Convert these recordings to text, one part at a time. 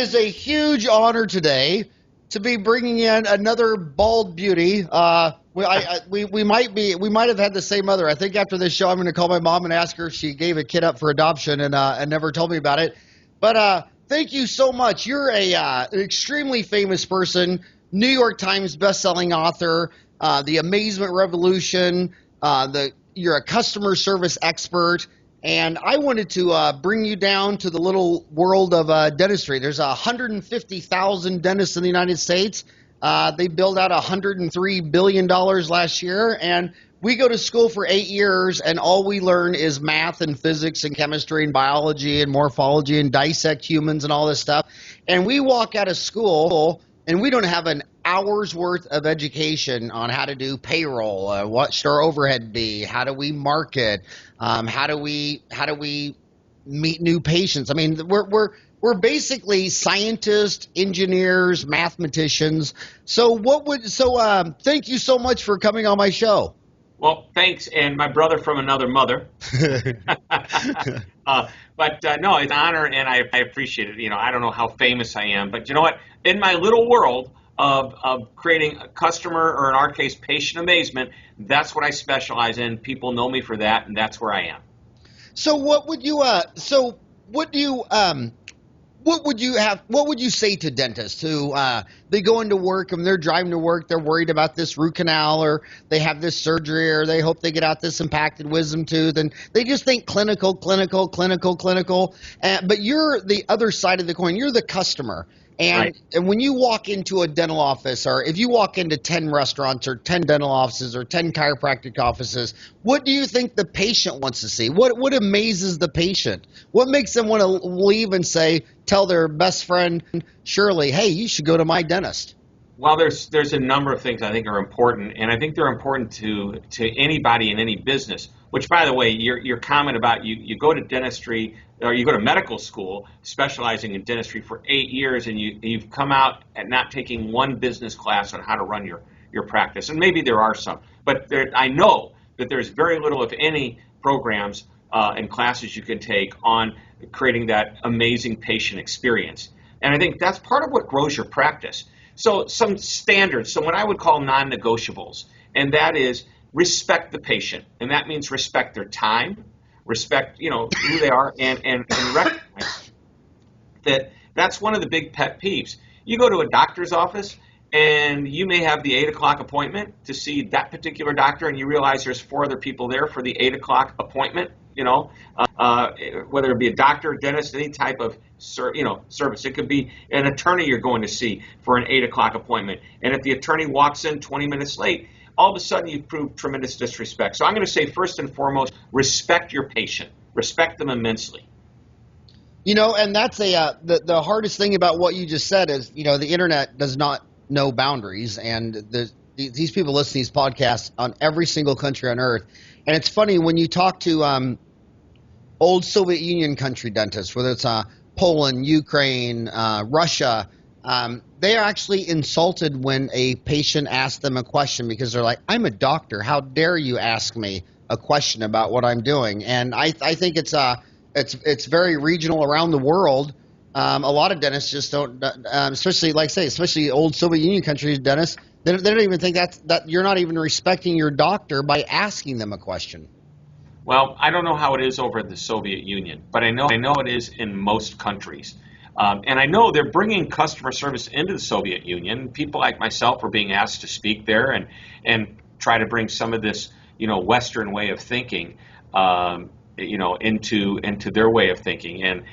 is a huge honor today to be bringing in another bald beauty. We might have had the same mother. I think after this show, I'm going to call my mom and ask her if she gave a kid up for adoption and never told me about it. But thank you so much. You're an extremely famous person, New York Times bestselling author, the Amazement Revolution. You're a customer service expert. And I wanted to bring you down to the little world of dentistry. There's 150,000 dentists in the United States. They billed out $103 billion last year. And we go to school for 8 years, and all we learn is math and physics and chemistry and biology and morphology and dissect humans and all this stuff. And we walk out of school, and we don't have an hour's worth of education on how to do payroll, what should our overhead be, how do we market, how do we meet new patients. I mean, we're basically scientists, engineers, mathematicians. So thank you so much for coming on my show. Well, thanks, and my brother from another mother. But no, it's an honor, and I appreciate it. You know, I don't know how famous I am, but you know what? In my little world of creating a customer, or in our case, patient amazement, that's what I specialize in. People know me for that, and that's where I am. So what would you what would you say to dentists who they go into work and they're driving to work, they're worried about this root canal, or they have this surgery, or they hope they get out this impacted wisdom tooth, and they just think clinical, but you're the other side of the coin. You're the customer. And, right. And when you walk into a dental office, or if you walk into 10 restaurants or 10 dental offices or 10 chiropractic offices, what do you think the patient wants to see? What amazes the patient? What makes them want to leave and tell their best friend, Shirley, hey, you should go to my dentist? Well, there's a number of things I think are important, and I think they're important to anybody in any business. Which, by the way, your comment about you go to dentistry, or you go to medical school specializing in dentistry for 8 years, and you've come out and not taking one business class on how to run your practice. And maybe there are some, but I know that there's very little, if any, programs and classes you can take on creating that amazing patient experience. And I think that's part of what grows your practice. So some standards, so what I would call non-negotiables, and that is respect the patient. And that means respect their time, respect, who they are, and recognize that that's one of the big pet peeves. You go to a doctor's office, and you may have the 8 o'clock appointment to see that particular doctor, and you realize there's 4 other people there for the 8 o'clock appointment, whether it be a doctor, dentist, any type of service. It could be an attorney you're going to see for an 8 o'clock appointment. And if the attorney walks in 20 minutes late, all of a sudden you've proved tremendous disrespect. So I'm going to say, first and foremost, respect your patient. Respect them immensely. And that's the hardest thing about what you just said is, the internet does not know boundaries, and these people listen to these podcasts on every single country on earth. And it's funny when you talk to old Soviet Union country dentists, whether it's Poland, Ukraine, Russia, they are actually insulted when a patient asks them a question, because they're like, I'm a doctor. How dare you ask me a question about what I'm doing? And I think it's very regional around the world. A lot of dentists just don't, especially old Soviet Union country dentists, they don't even think that you're not even respecting your doctor by asking them a question. Well, I don't know how it is over in the Soviet Union, but I know it is in most countries. And I know they're bringing customer service into the Soviet Union. People like myself are being asked to speak there and try to bring some of this, Western way of thinking, into their way of thinking.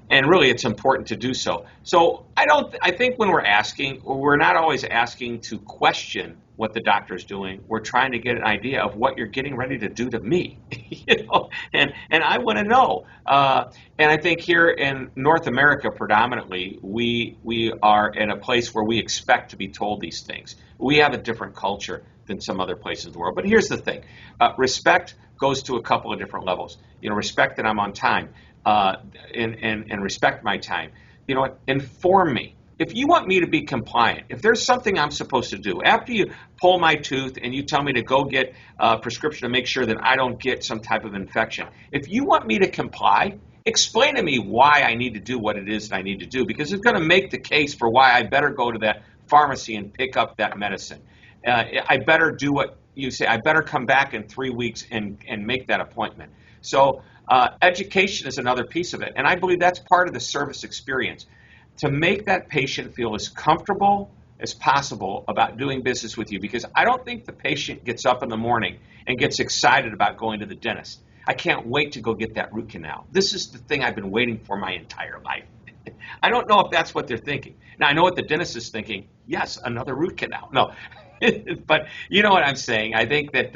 And really, it's important to do so. So I think when we're not always asking to question what the doctor's doing. We're trying to get an idea of what you're getting ready to do to me, and I want to know. And I think here in North America, predominantly, we are in a place where we expect to be told these things. We have a different culture than some other places in the world. But here's the thing: respect goes to a couple of different levels. Respect that I'm on time, and respect my time. Inform me. If you want me to be compliant, if there's something I'm supposed to do, after you pull my tooth and you tell me to go get a prescription to make sure that I don't get some type of infection, if you want me to comply explain to me why I need to do what it is that I need to do, because it's going to make the case for why I better go to that pharmacy and pick up that medicine. I better do what you say. I better come back in 3 weeks and make that appointment. So education is another piece of it. And I believe that's part of the service experience, to make that patient feel as comfortable as possible about doing business with you, because I don't think the patient gets up in the morning and gets excited about going to the dentist. I can't wait to go get that root canal. This is the thing I've been waiting for my entire life. I don't know if that's what they're thinking. Now, I know what the dentist is thinking. Yes, another root canal. No, but you know what I'm saying. I think that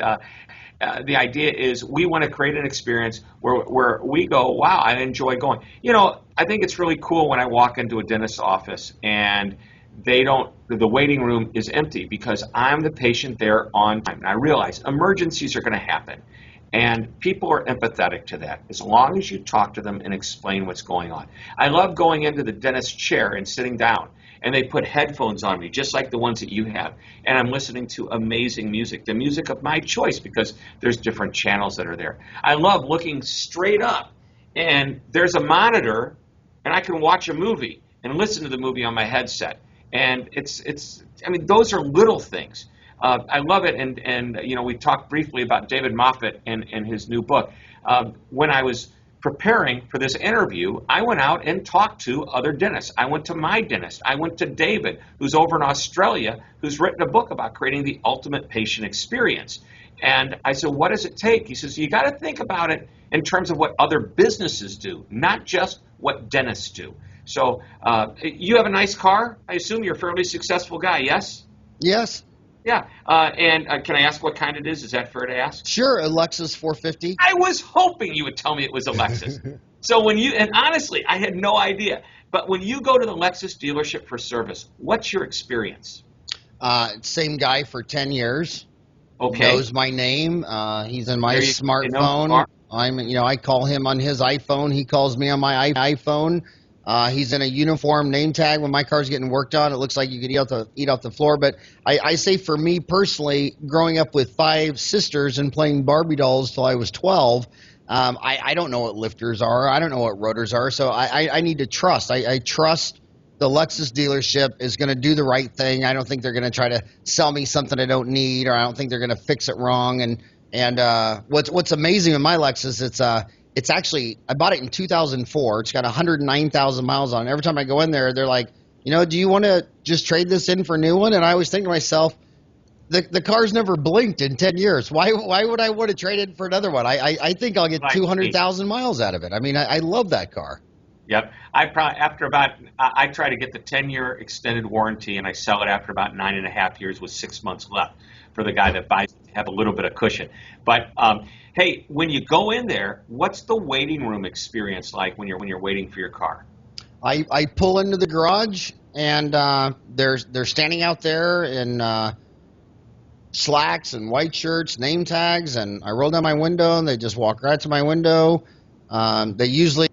the idea is we want to create an experience where we go, wow, I enjoy going. You know, I think it's really cool when I walk into a dentist's office and the waiting room is empty, because I'm the patient there on time. And I realize emergencies are going to happen, and people are empathetic to that as long as you talk to them and explain what's going on. I love going into the dentist's chair and sitting down, and they put headphones on me, just like the ones that you have, and I'm listening to amazing music, the music of my choice, because there's different channels that are there. I love looking straight up, and there's a monitor, and I can watch a movie and listen to the movie on my headset. And I mean, those are little things. I love it. And you know, we talked briefly about David Moffat and his new book. When I was preparing for this interview, I went out and talked to other dentists. I went to my dentist. I went to David, who's over in Australia, who's written a book about creating the ultimate patient experience. And I said, what does it take? He says, you got to think about it in terms of what other businesses do, not just what dentists do. So you have a nice car. I assume you're a fairly successful guy, yes? Yes. Yeah. And can I ask what kind it is? Is that fair to ask? Sure, a Lexus 450. I was hoping you would tell me it was a Lexus. So and honestly, I had no idea. But when you go to the Lexus dealership for service, what's your experience? Same guy for 10 years. Okay. Knows my name. He's in my smartphone. I call him on his iPhone. He calls me on my iPhone. He's in a uniform name tag. When my car's getting worked on, it looks like you could eat off the floor. But I say, for me personally, growing up with 5 sisters and playing Barbie dolls till I was 12, I don't know what lifters are. I don't know what rotors are. So I need to trust. I trust the Lexus dealership is going to do the right thing. I don't think they're going to try to sell me something I don't need, or I don't think they're going to fix it wrong. And what's amazing with my Lexus, it's actually, I bought it in 2004. It's got 109,000 miles on it. Every time I go in there, they're like, do you want to just trade this in for a new one? And I always think to myself, the car's never blinked in 10 years. Why would I want to trade it for another one? I think I'll get 200,000 miles out of it. I mean, I love that car. Yep. I try to get the 10-year extended warranty, and I sell it after about 9.5 years with 6 months left for the guy that buys it to have a little bit of cushion. But hey, when you go in there, what's the waiting room experience like when you're waiting for your car? I pull into the garage, and they're standing out there in slacks and white shirts, name tags, and I roll down my window, and they just walk right to my window. They usually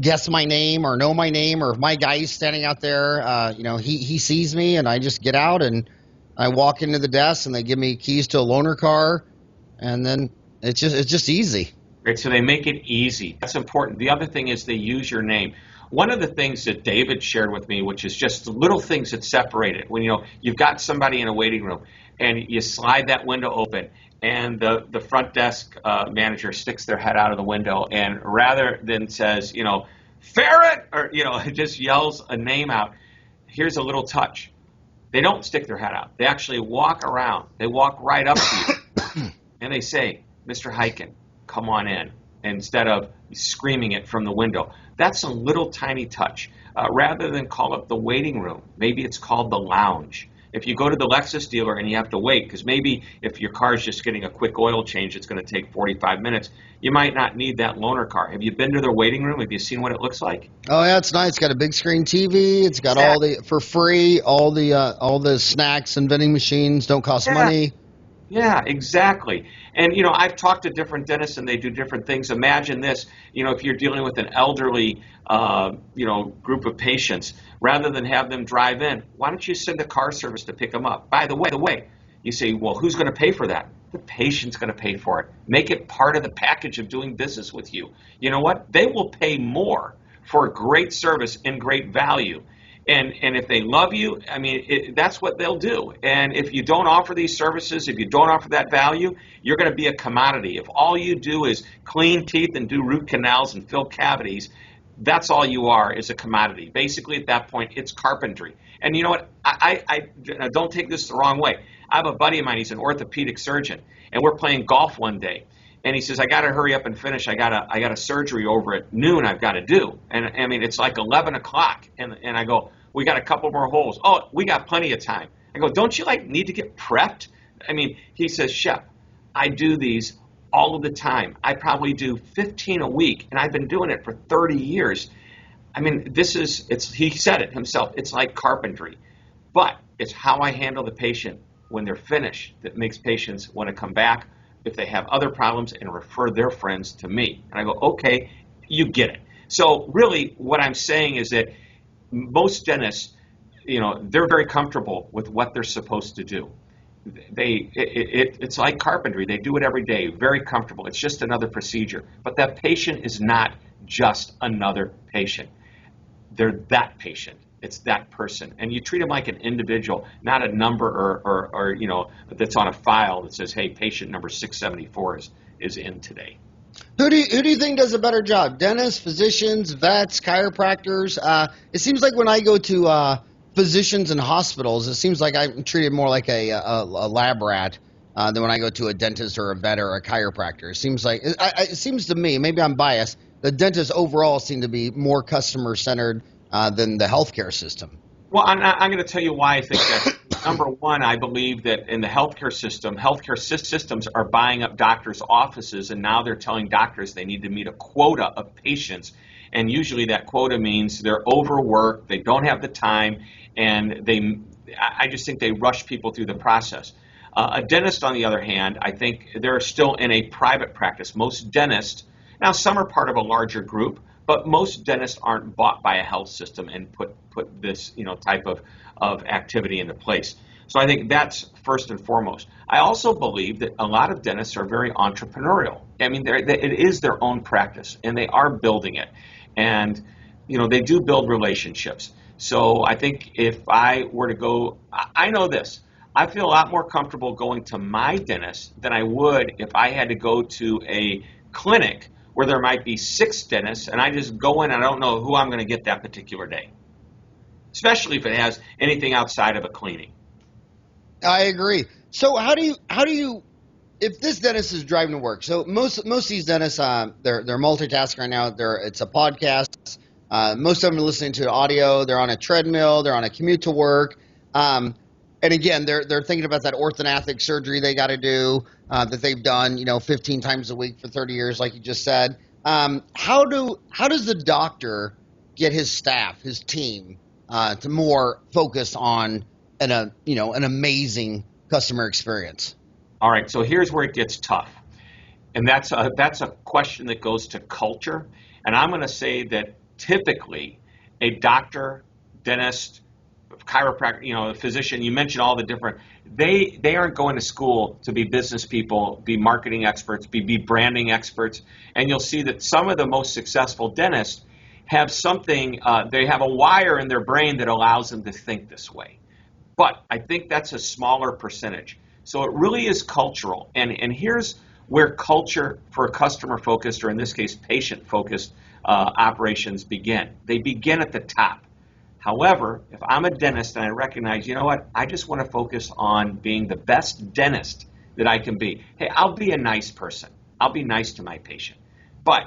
guess my name or know my name, or if my guy's standing out there, he sees me, and I just get out and I walk into the desk, and they give me keys to a loaner car, and then it's just easy. Right, so they make it easy. That's important. The other thing is they use your name. One of the things that David shared with me, which is just the little things that separate it, when you've got somebody in a waiting room and you slide that window open, and the front desk manager sticks their head out of the window, and rather than says, Farran, or just yells a name out, here's a little touch. They don't stick their head out. They actually walk around. They walk right up to you, and they say, Mr. Hyken, come on in, instead of screaming it from the window. That's a little tiny touch. Rather than call it the waiting room, maybe it's called the lounge. If you go to the Lexus dealer and you have to wait, because maybe if your car is just getting a quick oil change, it's going to take 45 minutes, you might not need that loaner car. Have you been to their waiting room? Have you seen what it looks like? Oh, yeah, it's nice. It's got a big screen TV. It's got for free, all the snacks and vending machines don't cost money. Yeah, exactly. And, I've talked to different dentists, and they do different things. Imagine this, if you're dealing with an elderly, group of patients, rather than have them drive in, why don't you send a car service to pick them up? By the way, you say, well, who's going to pay for that? The patient's going to pay for it. Make it part of the package of doing business with you. You know what? They will pay more for great service and great value. And if they love you, I mean, that's what they'll do. And if you don't offer these services, if you don't offer that value, you're going to be a commodity. If all you do is clean teeth and do root canals and fill cavities, that's all you are, is a commodity. Basically, at that point, it's carpentry. And you know what? I don't take this the wrong way. I have a buddy of mine. He's an orthopedic surgeon, and we're playing golf one day. And he says, I got to hurry up and finish. I got a surgery over at noon I've got to do. And I mean, it's like 11 o'clock. And I go, we got a couple more holes. Oh, we got plenty of time. I go, don't you need to get prepped? I mean, he says, Shep, I do these all of the time. I probably do 15 a week, and I've been doing it for 30 years. I mean, he said it himself. It's like carpentry. But it's how I handle the patient when they're finished that makes patients want to come back if they have other problems and refer their friends to me. And I go, okay, you get it. So really what I'm saying is that most dentists, they're very comfortable with what they're supposed to do. It's like carpentry. They do it every day, very comfortable. It's just another procedure. But that patient is not just another patient. They're that patient. It's that person. And you treat them like an individual, not a number or that's on a file that says, hey, patient number 674 is in today. Who do you think does a better job? Dentists, physicians, vets, chiropractors? It seems like when I go to physicians and hospitals, it seems like I'm treated more like a lab rat than when I go to a dentist or a vet or a chiropractor. It seems to me, maybe I'm biased, the dentists overall seem to be more customer-centered than the healthcare system. Well, I'm going to tell you why I think that. Number one, I believe that in the healthcare systems are buying up doctors' offices, and now they're telling doctors they need to meet a quota of patients. And usually that quota means they're overworked, they don't have the time, and I just think they rush people through the process. A dentist, on the other hand, I think they're still in a private practice. Most dentists, now some are part of a larger group, but most dentists aren't bought by a health system and put this type of activity into place. So I think that's first and foremost. I also believe that a lot of dentists are very entrepreneurial. I mean, it is their own practice, and they are building it. And they do build relationships. So I think if I were to go, I know this. I feel a lot more comfortable going to my dentist than I would if I had to go to a clinic where there might be 6 dentists, and I just go in and I don't know who I'm going to get that particular day, especially if it has anything outside of a cleaning. I agree. So how do you if this dentist is driving to work? So most of these dentists, they're multitasking right now. It's a podcast. Most of them are listening to audio. They're on a treadmill. They're on a commute to work. And again, they're thinking about that orthodontic surgery they got to do that they've done, 15 times a week for 30 years, like you just said. How does the doctor get his staff, his team, to more focus on an amazing customer experience? All right, so here's where it gets tough, and that's a question that goes to culture. And I'm going to say that typically a doctor, dentist, chiropractor, a physician, you mentioned all the different, they aren't going to school to be business people, be marketing experts, be branding experts. And you'll see that some of the most successful dentists have something, they have a wire in their brain that allows them to think this way. But I think that's a smaller percentage. So it really is cultural. And here's where culture for customer-focused, or in this case, patient-focused operations begin. They begin at the top. However, if I'm a dentist and I recognize, I just want to focus on being the best dentist that I can be. Hey, I'll be a nice person. I'll be nice to my patient. But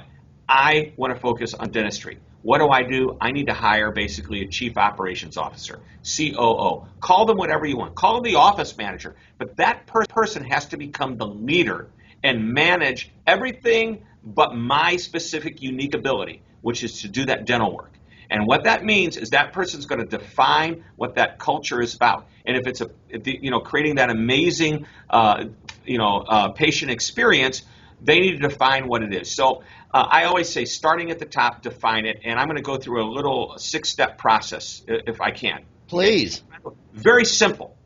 I want to focus on dentistry. What do? I need to hire basically a chief operations officer, COO. Call them whatever you want. Call them the office manager. But that person has to become the leader and manage everything but my specific unique ability, which is to do that dental work. And what that means is that person's going to define what that culture is about. And if it's creating that amazing patient experience, they need to define what it is. So I always say, starting at the top, define it. And I'm going to go through a little 6-step process if I can. Please. Very simple,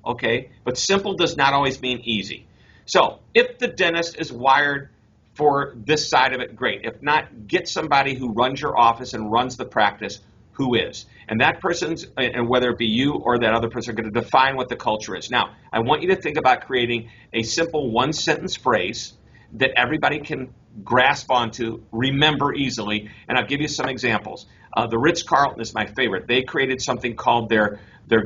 okay? But simple does not always mean easy. So if the dentist is wired for this side of it, great. If not, get somebody who runs your office and runs the practice who is. And that person's, and whether it be you or that other person, are going to define what the culture is. Now, I want you to think about creating a simple one-sentence phrase that everybody can grasp onto, remember easily, and I'll give you some examples. The Ritz-Carlton is my favorite. They created something called their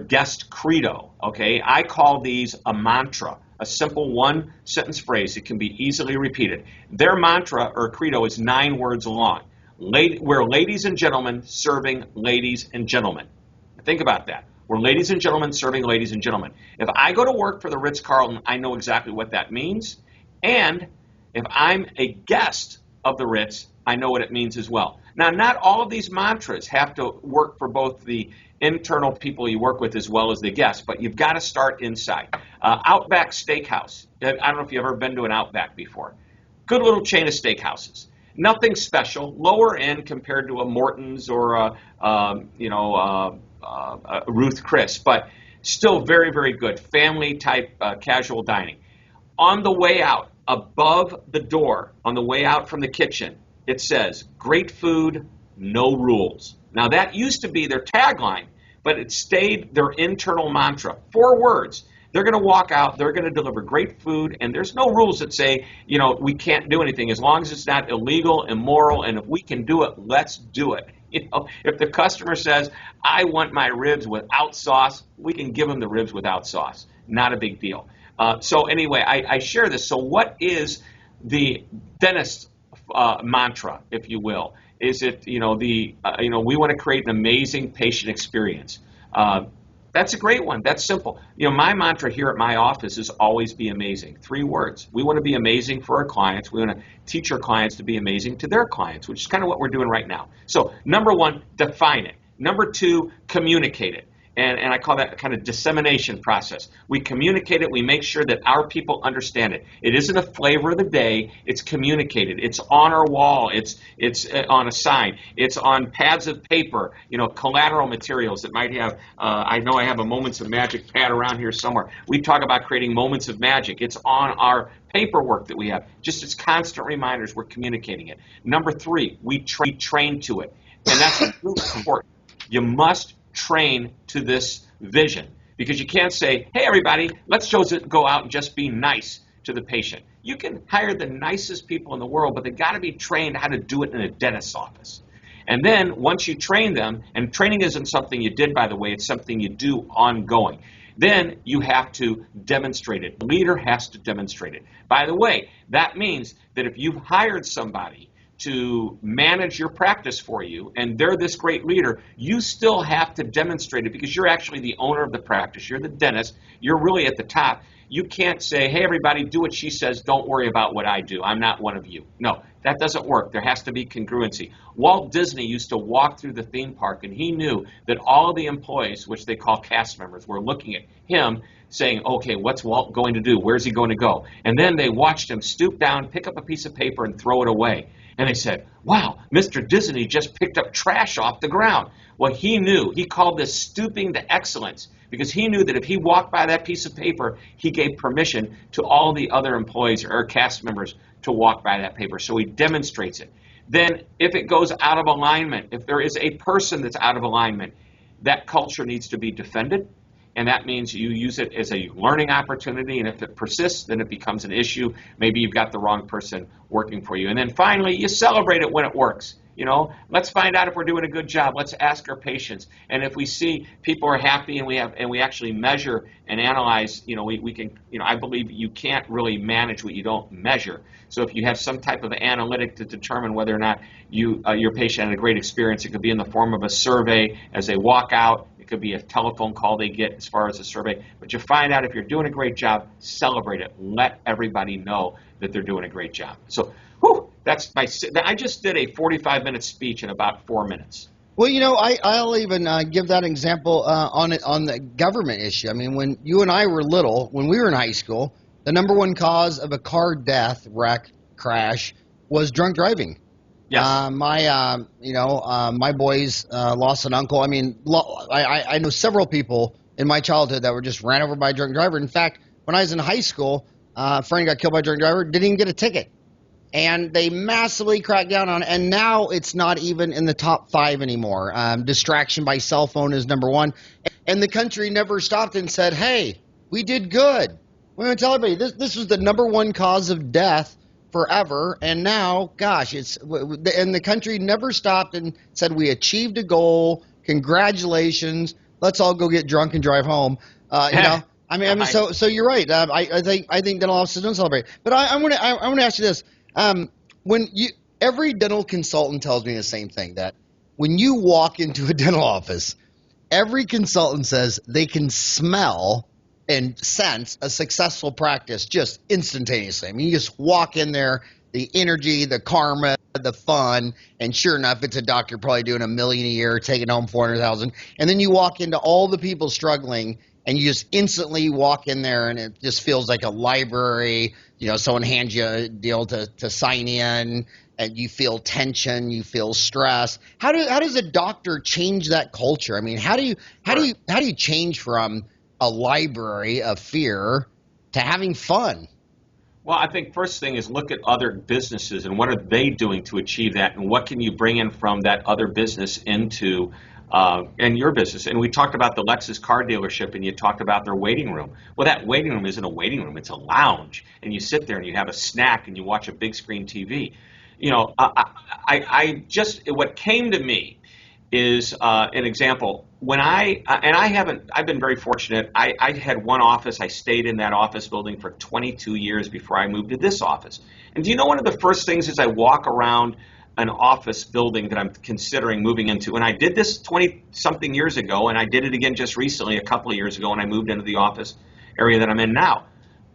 guest credo, okay? I call these a mantra, a simple one-sentence phrase that can be easily repeated. Their mantra or credo is 9 words long. We're ladies and gentlemen serving ladies and gentlemen. Think about that. We're ladies and gentlemen serving ladies and gentlemen. If I go to work for the Ritz-Carlton, I know exactly what that means. And if I'm a guest of the Ritz, I know what it means as well. Now, not all of these mantras have to work for both the internal people you work with as well as the guests, but you've got to start inside. Outback Steakhouse. I don't know if you've ever been to an Outback before. Good little chain of steakhouses. Nothing special, lower end compared to a Morton's or a Ruth Chris, but still very, very good. Family type casual dining. On the way out, above the door, on the way out from the kitchen, it says, great food, no rules. Now that used to be their tagline, but it stayed their internal mantra. 4 words. They're going to walk out, they're going to deliver great food, and there's no rules that say, we can't do anything as long as it's not illegal, immoral, and if we can do it, let's do it. If the customer says, I want my ribs without sauce, we can give them the ribs without sauce. Not a big deal. So anyway, I share this. So what is the dentist mantra, if you will? Is it, we want to create an amazing patient experience. That's a great one. That's simple. My mantra here at my office is always be amazing. 3 words. We want to be amazing for our clients. We want to teach our clients to be amazing to their clients, which is kind of what we're doing right now. So number 1, define it. Number 2, communicate it. And I call that a kind of dissemination process. We communicate it. We make sure that our people understand it. It isn't a flavor of the day. It's communicated. It's on our wall. It's on a sign. It's on pads of paper, collateral materials that might have, I know I have a Moments of Magic pad around here somewhere. We talk about creating moments of magic. It's on our paperwork that we have. Just as constant reminders, we're communicating it. Number 3, we train to it. And that's really important. You must train to this vision, because you can't say, hey everybody, let's just go out and just be nice to the patient. You can hire the nicest people in the world, but they've got to be trained how to do it in a dentist's office. And then once you train them, and training isn't something you did, by the way, it's something you do ongoing, then you have to demonstrate it. The leader has to demonstrate it. By the way, that means that if you've hired somebody to manage your practice for you, and they're this great leader, you still have to demonstrate it, because you're actually the owner of the practice. You're the dentist. You're really at the top. You can't say, hey, everybody, do what she says. Don't worry about what I do. I'm not one of you. No, that doesn't work. There has to be congruency. Walt Disney used to walk through the theme park, and he knew that all of the employees, which they call cast members, were looking at him saying, okay, what's Walt going to do? Where's he going to go? And then they watched him stoop down, pick up a piece of paper, and throw it away. And they said, wow, Mr. Disney just picked up trash off the ground. Well, he knew. He called this stooping to excellence, because he knew that if he walked by that piece of paper, he gave permission to all the other employees or cast members to walk by that paper. So he demonstrates it. Then if it goes out of alignment, if there is a person that's out of alignment, that culture needs to be defended. And that means you use it as a learning opportunity. And if it persists, then it becomes an issue. Maybe you've got the wrong person working for you. And then finally, you celebrate it when it works. Let's find out if we're doing a good job. Let's ask our patients. And if we see people are happy and we actually measure and analyze, we can, I believe you can't really manage what you don't measure. So if you have some type of analytic to determine whether or not your patient had a great experience, it could be in the form of a survey as they walk out. It could be a telephone call they get as far as a survey. But you find out if you're doing a great job, celebrate it. Let everybody know that they're doing a great job. So, I just did a 45-minute speech in about 4 minutes. Well, I'll even give that example on the government issue. I mean, when you and I were little, when we were in high school, the number 1 cause of a car death, wreck, crash was drunk driving. Yes. My boys lost an uncle. I mean, I know several people in my childhood that were just ran over by a drunk driver. In fact, when I was in high school, Farran got killed by a drunk driver, didn't even get a ticket. And they massively cracked down on it, and now it's not even in the top 5 anymore. Distraction by cell phone is number 1. And the country never stopped and said, hey, we did good. We're going to tell everybody this was the number 1 cause of death forever, and now, gosh, and the country never stopped and said we achieved a goal. Congratulations. Let's all go get drunk and drive home. So you're right. I think dental offices don't celebrate. But I want to ask you this. Every dental consultant tells me the same thing, that when you walk into a dental office, every consultant says they can smell and sense a successful practice just instantaneously. I mean, you just walk in there, the energy, the karma, the fun, and sure enough, it's a doctor probably doing $1 million a year, taking home $400,000, and then you walk into all the people struggling, and you just instantly walk in there, and it just feels like a library. You know, someone hands you a deal to sign in, and you feel tension, you feel stress. How does a doctor change that culture? I mean, how do you change from a library of fear to having fun? Well, I think first thing is look at other businesses and what are they doing to achieve that, and what can you bring in from that other business into and your business. And we talked about the Lexus car dealership, and you talked about their waiting room. Well, that waiting room isn't a waiting room; it's a lounge, and you sit there and you have a snack and you watch a big screen TV. You know, what came to me is an example. When I've been very fortunate. I had one office. I stayed in that office building for 22 years before I moved to this office. And do you know, one of the first things is I walk around an office building that I'm considering moving into. And I did this 20-something years ago, and I did it again just recently, a couple of years ago, when I moved into the office area that I'm in now.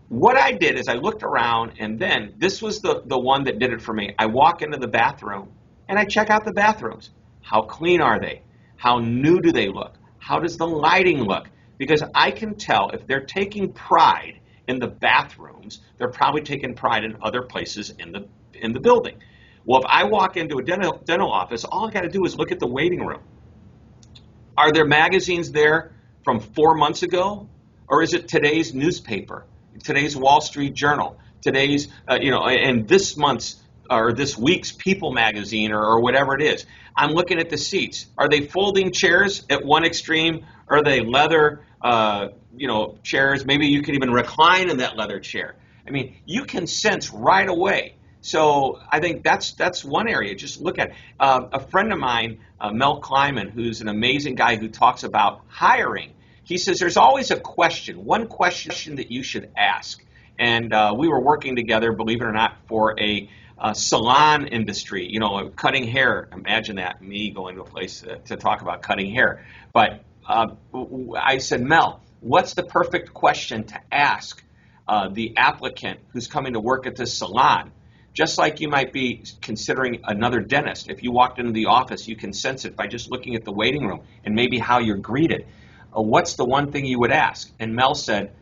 What I did is I looked around, and then this was the one that did it for me. I walk into the bathroom, and I check out the bathrooms. How clean are they? How new do they look? How does the lighting look? Because I can tell if they're taking pride in the bathrooms, they're probably taking pride in other places in the building. Well, if I walk into a dental office, all I got to do is look at the waiting room. Are there magazines there from 4 months ago? Or is it today's newspaper, today's Wall Street Journal, today's, and this month's or this week's People magazine or whatever it is? I'm looking at the seats. Are they folding chairs at one extreme? Are they leather, chairs? Maybe you can even recline in that leather chair. I mean, you can sense right away. So I think that's one area. Just look at a friend of mine, Mel Kleiman, who's an amazing guy who talks about hiring. He says there's always one question that you should ask. And we were working together, believe it or not, for a salon industry, cutting hair. Imagine that, me going to a place to talk about cutting hair. But I said, Mel, what's the perfect question to ask the applicant who's coming to work at this salon? Just like you might be considering another dentist. If you walked into the office, you can sense it by just looking at the waiting room and maybe how you're greeted. What's the one thing you would ask? And Mel said,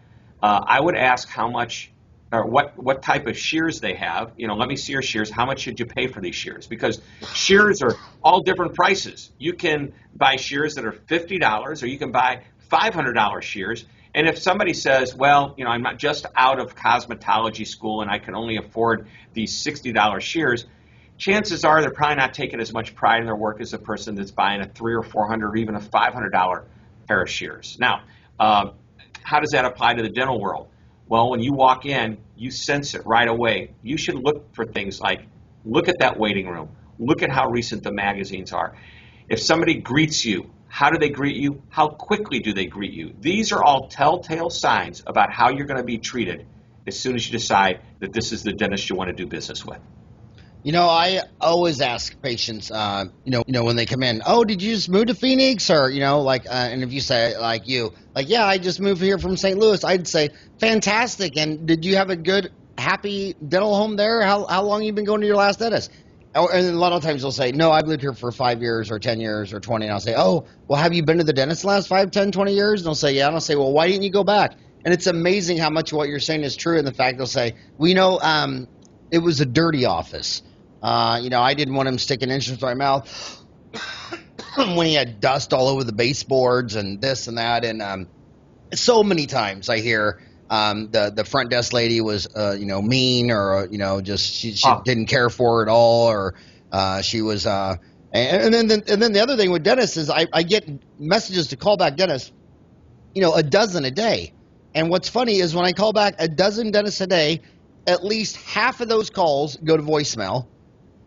I would ask how much or what type of shears they have. Let me see your shears. How much should you pay for these shears? Because shears are all different prices. You can buy shears that are $50, or you can buy $500 shears. And if somebody says, well, I'm not just out of cosmetology school and I can only afford these $60 shears, chances are they're probably not taking as much pride in their work as a person that's buying a $300 or $400 or even a $500 pair of shears. Now, how does that apply to the dental world? Well, when you walk in, you sense it right away. You should look for things like, look at that waiting room. Look at how recent the magazines are. If somebody greets you, how do they greet you? How quickly do they greet you? These are all telltale signs about how you're going to be treated as soon as you decide that this is the dentist you want to do business with. I always ask patients, when they come in, oh, did you just move to Phoenix? Or, and if you say, yeah, I just moved here from St. Louis, I'd say, fantastic. And did you have a good, happy dental home there? How long you been going to your last dentist? And a lot of times they'll say, no, I've lived here for 5 years or 10 years or 20. And I'll say, oh, well, have you been to the dentist the last 5, 10, 20 years? And they'll say, yeah. And I'll say, well, why didn't you go back? And it's amazing how much what you're saying is true. And the fact they'll say, it was a dirty office. I didn't want him sticking instruments in my mouth when he had dust all over the baseboards and this and that. And so many times I hear the front desk lady was mean, or just she Oh, didn't care for her at all, or she was and then the other thing with dentists is I get messages to call back dentists, a dozen a day. And what's funny is when I call back a dozen dentists a day, at least half of those calls go to voicemail.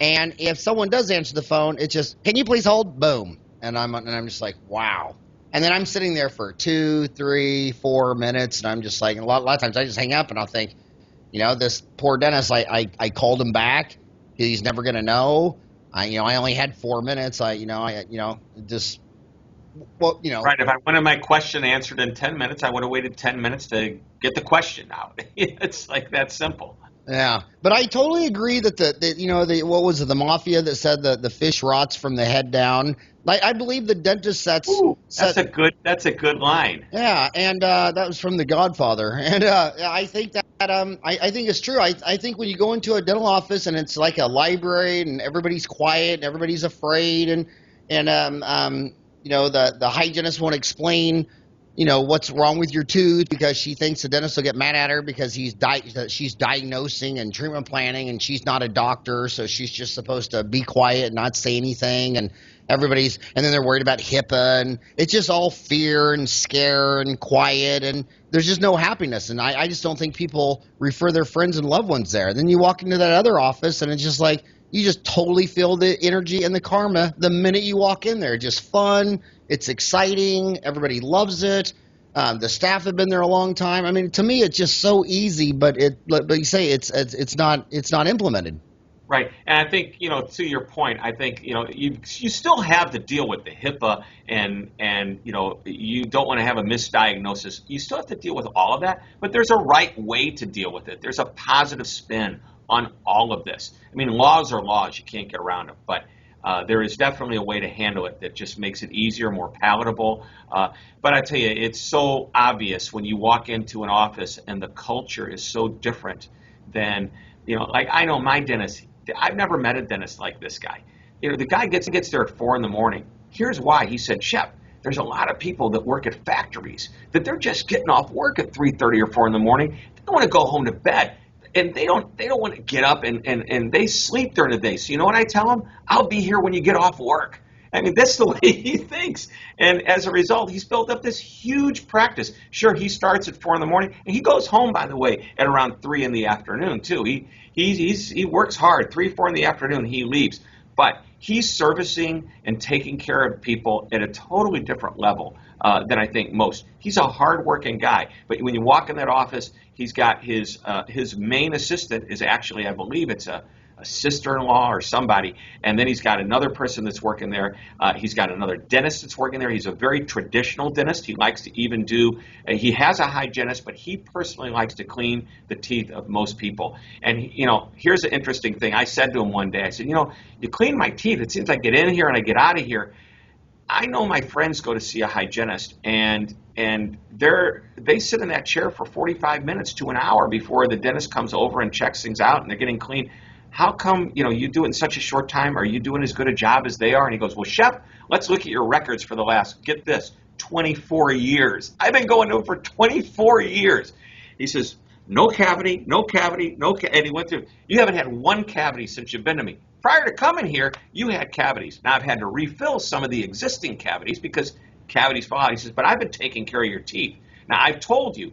And if someone does answer the phone, it's just, can you please hold? Boom. And I'm just like, wow. And then I'm sitting there for 2, 3, 4 minutes, and I'm just like, a lot of times I just hang up and I'll think, this poor dentist, I called him back. He's never gonna know. I only had 4 minutes. Just, well, right. If I wanted my question answered in 10 minutes, I would have waited 10 minutes to get the question out. It's like that simple. Yeah, but I totally agree that what was it, the mafia that said the fish rots from the head down. Like, I believe the dentist Ooh, that's a good line. Yeah, and that was from The Godfather, and I think that I think it's true. I think when you go into a dental office and it's like a library and everybody's quiet and everybody's afraid, and the hygienist won't explain what's wrong with your tooth because she thinks the dentist will get mad at her because she's diagnosing and treatment planning, and she's not a doctor, so she's just supposed to be quiet and not say anything. And then they're worried about HIPAA, and it's just all fear and scare and quiet, and there's just no happiness. And I just don't think people refer their friends and loved ones there. Then you walk into that other office, and it's just like you just totally feel the energy and the karma the minute you walk in there. Just fun. It's exciting. Everybody loves it. The staff have been there a long time. I mean, to me, it's just so easy, but you say it's not implemented. Right, and I think to your point, I think you still have to deal with the HIPAA, and you don't want to have a misdiagnosis. You still have to deal with all of that, but there's a right way to deal with it. There's a positive spin on all of this. I mean, laws are laws; you can't get around them, but there is definitely a way to handle it that just makes it easier, more palatable. But I tell you, it's so obvious when you walk into an office and the culture is so different than, like I know my dentist, I've never met a dentist like this guy. The guy gets there at 4 a.m. Here's why. He said, Shep, there's a lot of people that work at factories that they're just getting off work at 3:30 or 4 a.m. They don't want to go home to bed. And they don't want to get up and they sleep during the day. So you know what I tell them? I'll be here when you get off work. I mean, that's the way he thinks. And as a result, he's built up this huge practice. Sure, he starts at 4 a.m. and he goes home, by the way, at around 3 p.m. too. He works hard. 3, 4 p.m. he leaves. But he's servicing and taking care of people at a totally different level than I think most. He's a hardworking guy. But when you walk in that office, he's got his main assistant is actually, I believe it's a sister-in-law or somebody, and then he's got another person that's working there. He's got another dentist that's working there. He's a very traditional dentist. He likes to even he has a hygienist, but he personally likes to clean the teeth of most people. And, here's an interesting thing. I said to him one day, I said, you clean my teeth. It seems I get in here and I get out of here. I know my friends go to see a hygienist, and they sit in that chair for 45 minutes to an hour before the dentist comes over and checks things out, and they're getting clean. How come, you do it in such a short time? Are you doing as good a job as they are? And he goes, well, Shep, let's look at your records for the last, get this, 24 years. I've been going to him for 24 years. He says, no cavity, no cavity, no cavity. And he went through, you haven't had one cavity since you've been to me. Prior to coming here, you had cavities. Now I've had to refill some of the existing cavities because cavities fall out. He says, but I've been taking care of your teeth. Now I've told you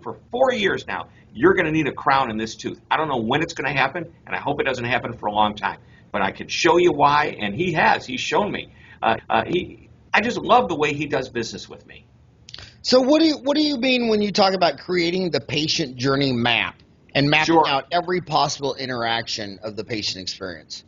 for 4 years now, you're going to need a crown in this tooth. I don't know when it's going to happen, and I hope it doesn't happen for a long time. But I can show you why, and he's shown me. I just love the way he does business with me. So what do you mean when you talk about creating the patient journey map and mapping out every possible interaction of the patient experience?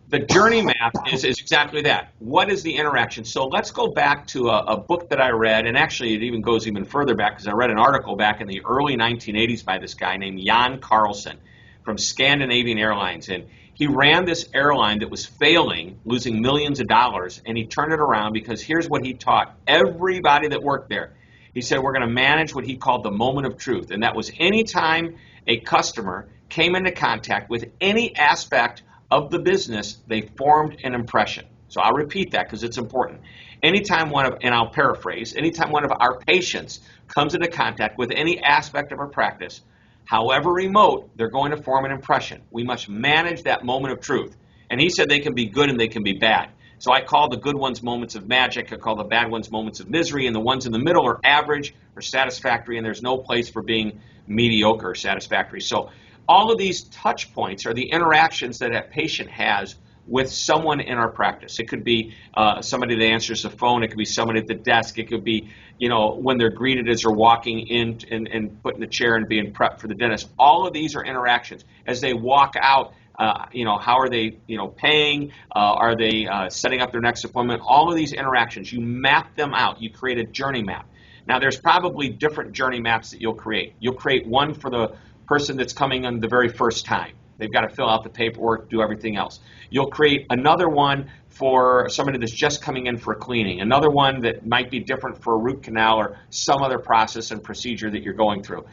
The journey map is exactly that. What is the interaction? So let's go back to a book that I read, and actually it even goes even further back because I read an article back in the early 1980s by this guy named Jan Carlson from Scandinavian Airlines. And he ran this airline that was failing, losing millions of dollars, and he turned it around because here's what he taught everybody that worked there. He said, we're going to manage what he called the moment of truth, and that was any time a customer came into contact with any aspect of the business, they formed an impression. So I'll repeat that because it's important. Anytime and I'll paraphrase, anytime one of our patients comes into contact with any aspect of our practice, however remote, they're going to form an impression. We must manage that moment of truth. And he said they can be good and they can be bad. So I call the good ones moments of magic, I call the bad ones moments of misery, and the ones in the middle are average or satisfactory, and there's no place for being mediocre or satisfactory. So all of these touch points are the interactions that a patient has with someone in our practice. It could be somebody that answers the phone. It could be somebody at the desk. It could be, when they're greeted as they're walking in and put in the chair and being prepped for the dentist. All of these are interactions. As they walk out, how are they, paying? Are they setting up their next appointment? All of these interactions, you map them out. You create a journey map. Now, there's probably different journey maps that you'll create. You'll create one for the person that's coming in the very first time. They've got to fill out the paperwork, do everything else. You'll create another one for somebody that's just coming in for cleaning, another one that might be different for a root canal or some other process and procedure that you're going through.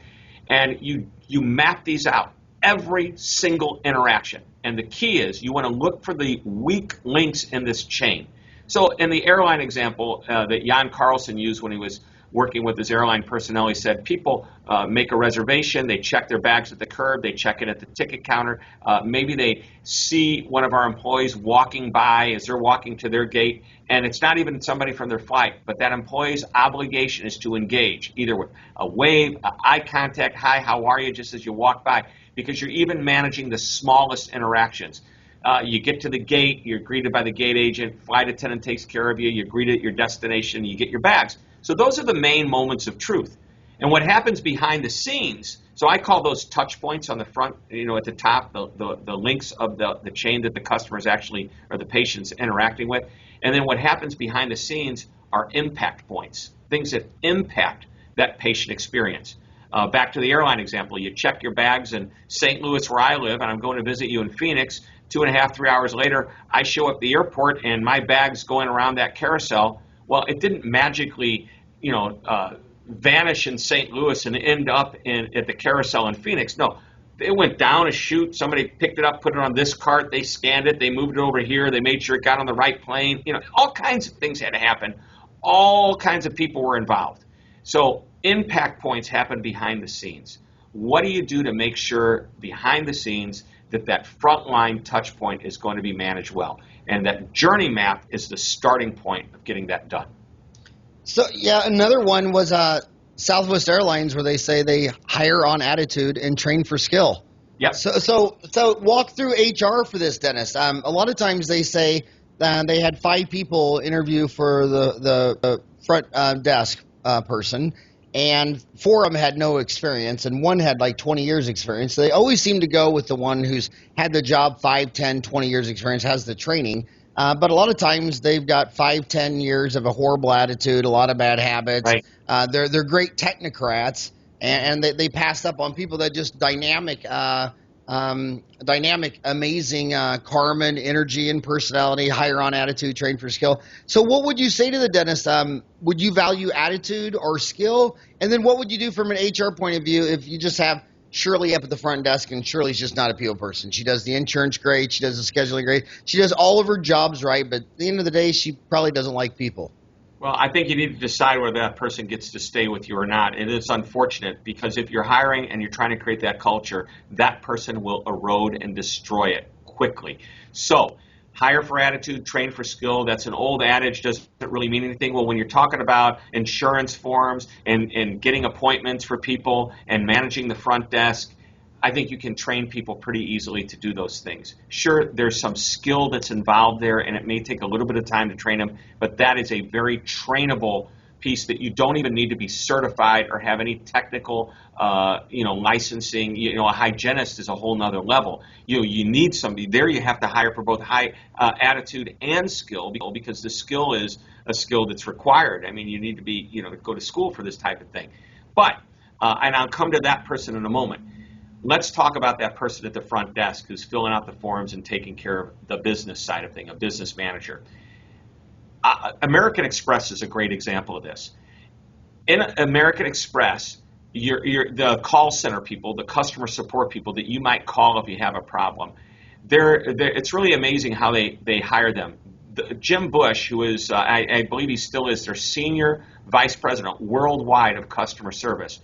And you map these out, every single interaction. And the key is you want to look for the weak links in this chain. So in the airline example that Jan Carlson used when he was working with his airline personnel, he said people make a reservation, they check their bags at the curb, they check it at the ticket counter, maybe they see one of our employees walking by as they're walking to their gate, and it's not even somebody from their flight, but that employee's obligation is to engage, either with a wave, eye contact, hi, how are you, just as you walk by, because you're even managing the smallest interactions. You get to the gate, you're greeted by the gate agent, flight attendant takes care of you, you're greeted at your destination, you get your bags. So those are the main moments of truth. And what happens behind the scenes, so I call those touch points on the front, at the top, the links of the chain that the customer is actually, or the patient's interacting with. And then what happens behind the scenes are impact points, things that impact that patient experience. Back to the airline example, you check your bags in St. Louis where I live, and I'm going to visit you in Phoenix. 2.5, 3 hours later, I show up at the airport and my bag's going around that carousel. Well, it didn't magically, vanish in St. Louis and end up at the carousel in Phoenix. No, it went down a chute. Somebody picked it up, put it on this cart. They scanned it. They moved it over here. They made sure it got on the right plane. All kinds of things had to happen. All kinds of people were involved. So impact points happen behind the scenes. What do you do to make sure behind the scenes that frontline touch point is going to be managed well? And that journey map is the starting point of getting that done. So, yeah, another one was Southwest Airlines, where they say they hire on attitude and train for skill. Yep. So walk through HR for this, Dennis. A lot of times they say they had 5 people interview for the front desk person, and 4 of them had no experience, and 1 had like 20 years experience. So they always seem to go with the one who's had the job 5, 10, 20 years experience, has the training. But a lot of times they've got 5, 10 years of a horrible attitude, a lot of bad habits. Right. They're great technocrats, and they pass up on people that just dynamic, amazing karma, energy, and personality, hire on attitude, train for skill. So what would you say to the dentist? Would you value attitude or skill? And then what would you do from an HR point of view if you just have Shirley up at the front desk, and Shirley's just not a people person? She does the insurance great. She does the scheduling great. She does all of her jobs right, but at the end of the day, she probably doesn't like people. Well, I think you need to decide whether that person gets to stay with you or not. And it's unfortunate because if you're hiring and you're trying to create that culture, that person will erode and destroy it quickly. So hire for attitude, train for skill. That's an old adage, doesn't really mean anything. Well, when you're talking about insurance forms and getting appointments for people and managing the front desk, I think you can train people pretty easily to do those things. Sure, there's some skill that's involved there, and it may take a little bit of time to train them, but that is a very trainable piece that you don't even need to be certified or have any technical, licensing. A hygienist is a whole nother level. You need somebody there. You have to hire for both high attitude and skill, because the skill is a skill that's required. I mean, you need to be, to go to school for this type of thing. But, and I'll come to that person in a moment. Let's talk about that person at the front desk who's filling out the forms and taking care of the business side of things, a business manager. American Express is a great example of this. In American Express, the call center people, the customer support people that you might call if you have a problem, it's really amazing how they hire them. Jim Bush, who is, I believe he still is their senior vice president worldwide of customer service,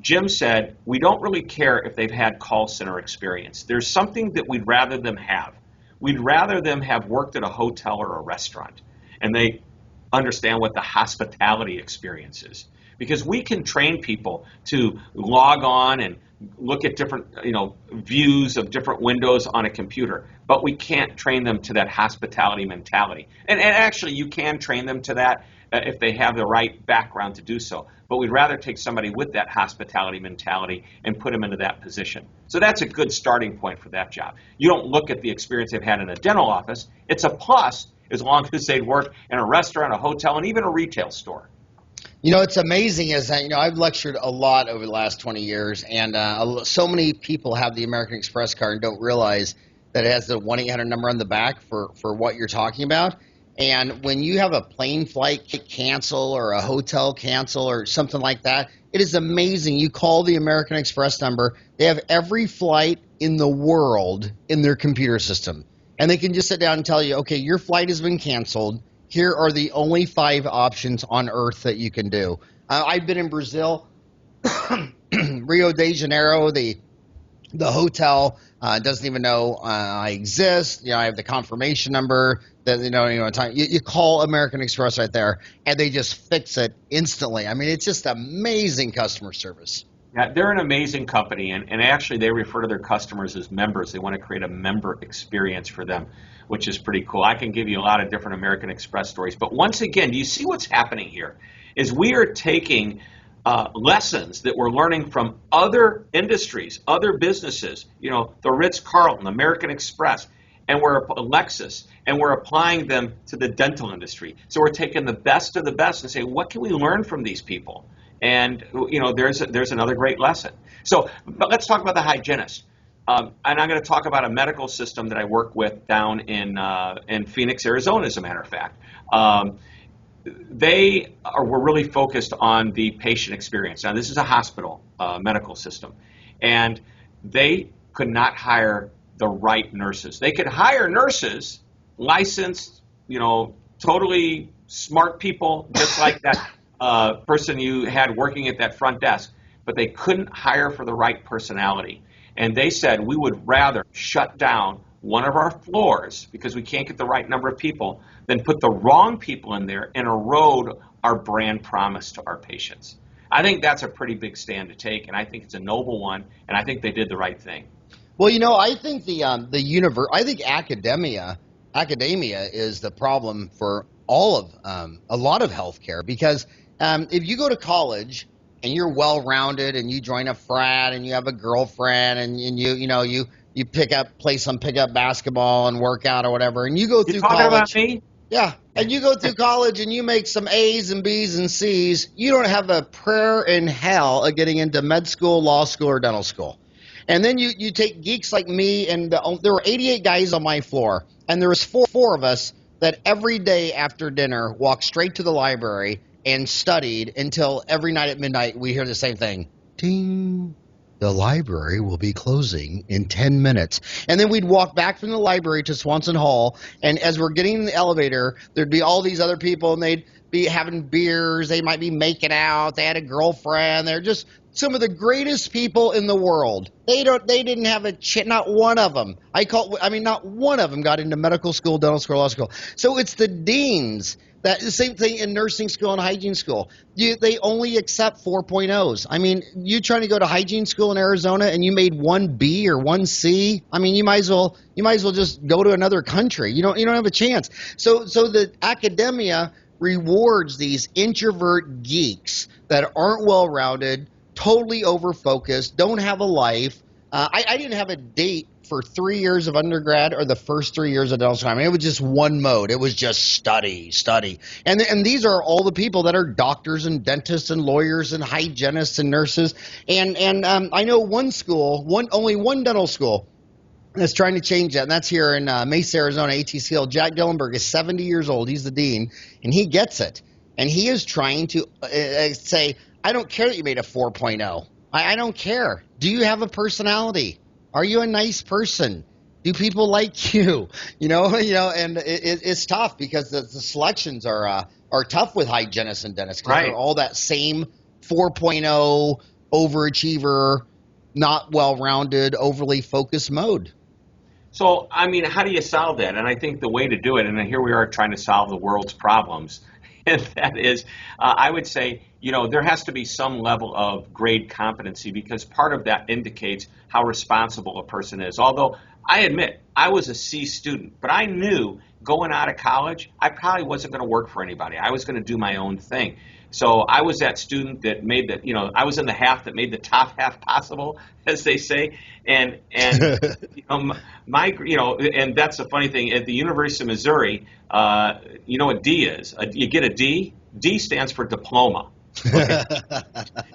Jim said, we don't really care if they've had call center experience. There's something that we'd rather them have. We'd rather them have worked at a hotel or a restaurant, and they understand what the hospitality experience is. Because we can train people to log on and look at different, views of different windows on a computer, but we can't train them to that hospitality mentality. And actually, you can train them to that if they have the right background to do so. But we'd rather take somebody with that hospitality mentality and put them into that position. So that's a good starting point for that job. You don't look at the experience they've had in a dental office. It's a plus as long as they'd work in a restaurant, a hotel, and even a retail store. It's amazing is that, I've lectured a lot over the last 20 years, and so many people have the American Express card and don't realize that it has the 1-800 number on the back for what you're talking about. And when you have a plane flight cancel or a hotel cancel or something like that, it is amazing. You call the American Express number. They have every flight in the world in their computer system. And they can just sit down and tell you, okay, your flight has been canceled. Here are the only 5 options on Earth that you can do. I've been in Brazil, Rio de Janeiro. The hotel doesn't even know I exist. I have the confirmation number. That you call American Express right there, and they just fix it instantly. I mean, it's just amazing customer service. Yeah, they're an amazing company, and actually they refer to their customers as members. They want to create a member experience for them, which is pretty cool. I can give you a lot of different American Express stories, but once again, do you see what's happening here? Is we are taking lessons that we're learning from other industries, other businesses, the Ritz-Carlton, American Express, and we're Lexus, and we're applying them to the dental industry. So we're taking the best of the best and saying, what can we learn from these people? And there's another great lesson. So, but let's talk about the hygienist. And I'm going to talk about a medical system that I work with down in Phoenix, Arizona, as a matter of fact. We're really focused on the patient experience. Now, this is a hospital medical system, and they could not hire the right nurses. They could hire nurses, licensed, totally smart people, just like that person you had working at that front desk, but they couldn't hire for the right personality. And they said, we would rather shut down one of our floors because we can't get the right number of people than put the wrong people in there and erode our brand promise to our patients. I think that's a pretty big stand to take, and I think it's a noble one, and I think they did the right thing. Well, I think I think academia is the problem for all of a lot of healthcare, because if you go to college and you're well-rounded and you join a frat and you have a girlfriend and you play some pickup basketball and work out or whatever, and you go through college. About me? Yeah, and you go through college and you make some A's and B's and C's, you don't have a prayer in hell of getting into med school, law school, or dental school. And then you take geeks like me, and there were 88 guys on my floor, and there was four of us that every day after dinner walked straight to the library and studied until every night at midnight we hear the same thing. Ding. The library will be closing in 10 minutes. And then we'd walk back from the library to Swanson Hall, and as we're getting in the elevator, there'd be all these other people, and they'd be having beers, they might be making out, they had a girlfriend, they're just some of the greatest people in the world. They didn't have not one of them. Not one of them got into medical school, dental school, law school. So it's the deans. That the same thing in nursing school and hygiene school. They only accept 4.0s. I mean, you trying to go to hygiene school in Arizona and you made 1B or 1C. I mean, you might as well just go to another country. You don't have a chance. So the academia rewards these introvert geeks that aren't well-rounded, totally over-focused, don't have a life. I didn't have a date for 3 years of undergrad or the first 3 years of dental school. I mean, it was just one mode. It was just study. And these are all the people that are doctors and dentists and lawyers and hygienists and nurses. And I know only one dental school that's trying to change that, and that's here in Mesa, Arizona, ATCL. Jack Dillenberg is 70 years old. He's the dean, and he gets it. And he is trying to say, I don't care that you made a 4.0. I don't care. Do you have a personality? Are you a nice person? Do people like you? And it's tough because the selections are tough with hygienists and dentists because they're Right. all that same 4.0 overachiever, not well-rounded, overly focused mode. So, I mean, how do you solve that? And I think the way to do it, and here we are trying to solve the world's problems, and that is, I would say, there has to be some level of grade competency because part of that indicates how responsible a person is. Although I admit I was a C student, but I knew going out of college, I probably wasn't going to work for anybody. I was going to do my own thing. So I was that student that made I was in the half that made the top half possible, as they say. And and that's the funny thing. At the University of Missouri, you know what D is? You get a D. D stands for diploma. Okay.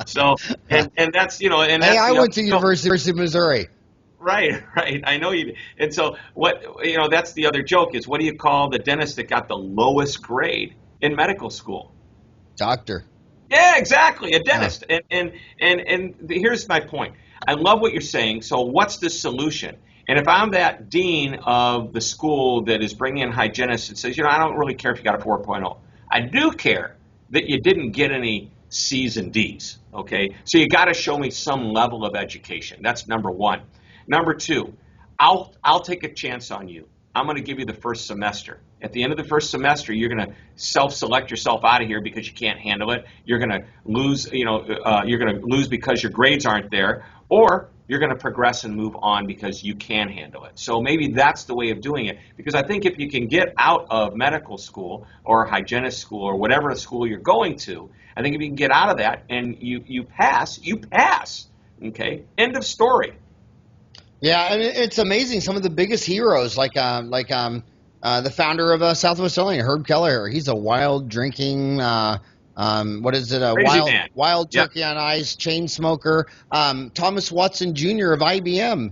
So, and that's, and that's, Hey, I went to University of Missouri. Right. I know you. And so that's the other joke is what do you call the dentist that got the lowest grade in medical school? Doctor. Yeah, exactly. A dentist. Yeah. And here's my point. I love what you're saying. So what's the solution? And if I'm that dean of the school that is bringing in hygienists and says, I don't really care if you got a 4.0. I do care that you didn't get any C's and D's. Okay. So you got to show me some level of education. That's number one. Number two, I'll take a chance on you. I'm going to give you the first semester. At the end of the first semester, you're going to self-select yourself out of here because you can't handle it. You're going to lose, you're going to lose because your grades aren't there, or you're going to progress and move on because you can handle it. So maybe that's the way of doing it. Because I think if you can get out of medical school or hygienist school or whatever school you're going to, I think if you can get out of that and you pass, you pass. Okay, end of story. Yeah, and it's amazing. Some of the biggest heroes, like the founder of Southwest Selling, Herb Kelleher. He's a wild drinking, what is it? Wild turkey on ice, chain smoker. Thomas Watson Jr. of IBM,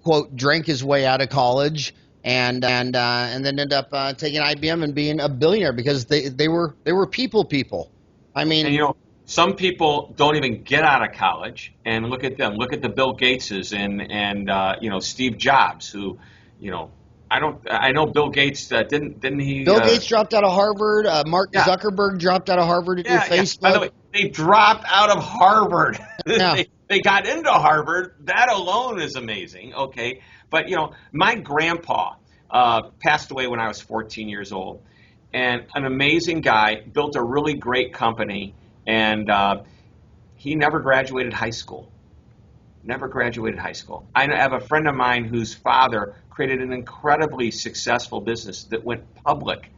quote, drank his way out of college and then ended up taking IBM and being a billionaire because they were people. I mean. And some people don't even get out of college, and look at them. Look at the Bill Gateses and Steve Jobs, who, I know Bill Gates didn't he? Bill Gates dropped out of Harvard. Mark Zuckerberg dropped out of Harvard to do Facebook. By the way, they dropped out of Harvard. Yeah. they got into Harvard. That alone is amazing. Okay, but my grandpa passed away when I was 14 years old, and an amazing guy, built a really great company. And he never graduated high school. I have a friend of mine whose father created an incredibly successful business that went public,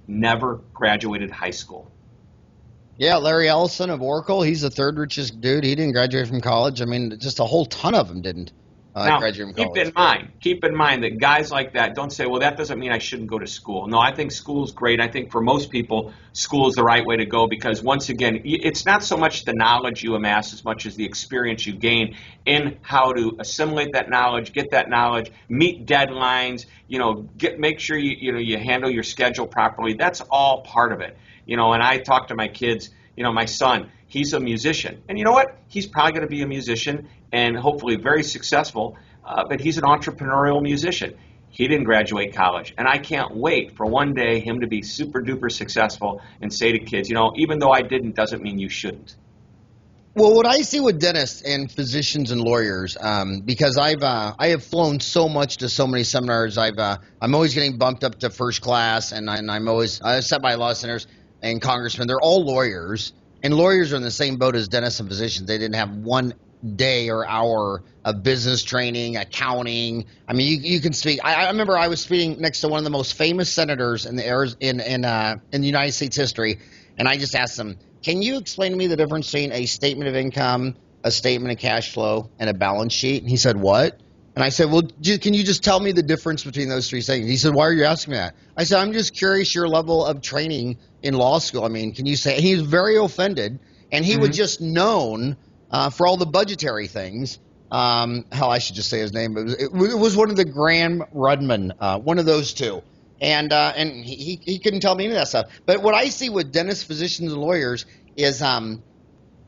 never graduated high school. Yeah, Larry Ellison of Oracle, he's the third richest dude. He didn't graduate from college. I mean, just a whole ton of them didn't graduate from college. Keep in mind that guys like that don't say, well, that doesn't mean I shouldn't go to school. No, I think school's great. I think for most people, school is the right way to go because, once again, it's not so much the knowledge you amass as much as the experience you gain in how to assimilate that knowledge, get that knowledge, meet deadlines, make sure you handle your schedule properly. That's all part of it. And I talk to my kids, my son, he's a musician. And you know what? He's probably going to be a musician and hopefully very successful, but he's an entrepreneurial musician. He didn't graduate college. And I can't wait for one day him to be super duper successful and say to kids, even though I didn't doesn't mean you shouldn't. Well, what I see with dentists and physicians and lawyers, because I have flown so much to so many seminars, I'm always getting bumped up to first class, and I set by law centers and congressmen. They're all lawyers, and lawyers are in the same boat as dentists and physicians. They didn't have one day or hour of business training, accounting. I mean, you can speak. I remember I was speaking next to one of the most famous senators in the United States history, and I just asked him, "Can you explain to me the difference between a statement of income, a statement of cash flow, and a balance sheet?" And he said, "What?" And I said, "Well, can you just tell me the difference between those three things?" He said, "Why are you asking me that?" I said, "I'm just curious your level of training in law school. I mean, can you say?" He was very offended, and he was just known for all the budgetary things. Hell, I should just say his name. It was one of the Graham Rudman, one of those two. And he couldn't tell me any of that stuff. But what I see with dentists, physicians, and lawyers is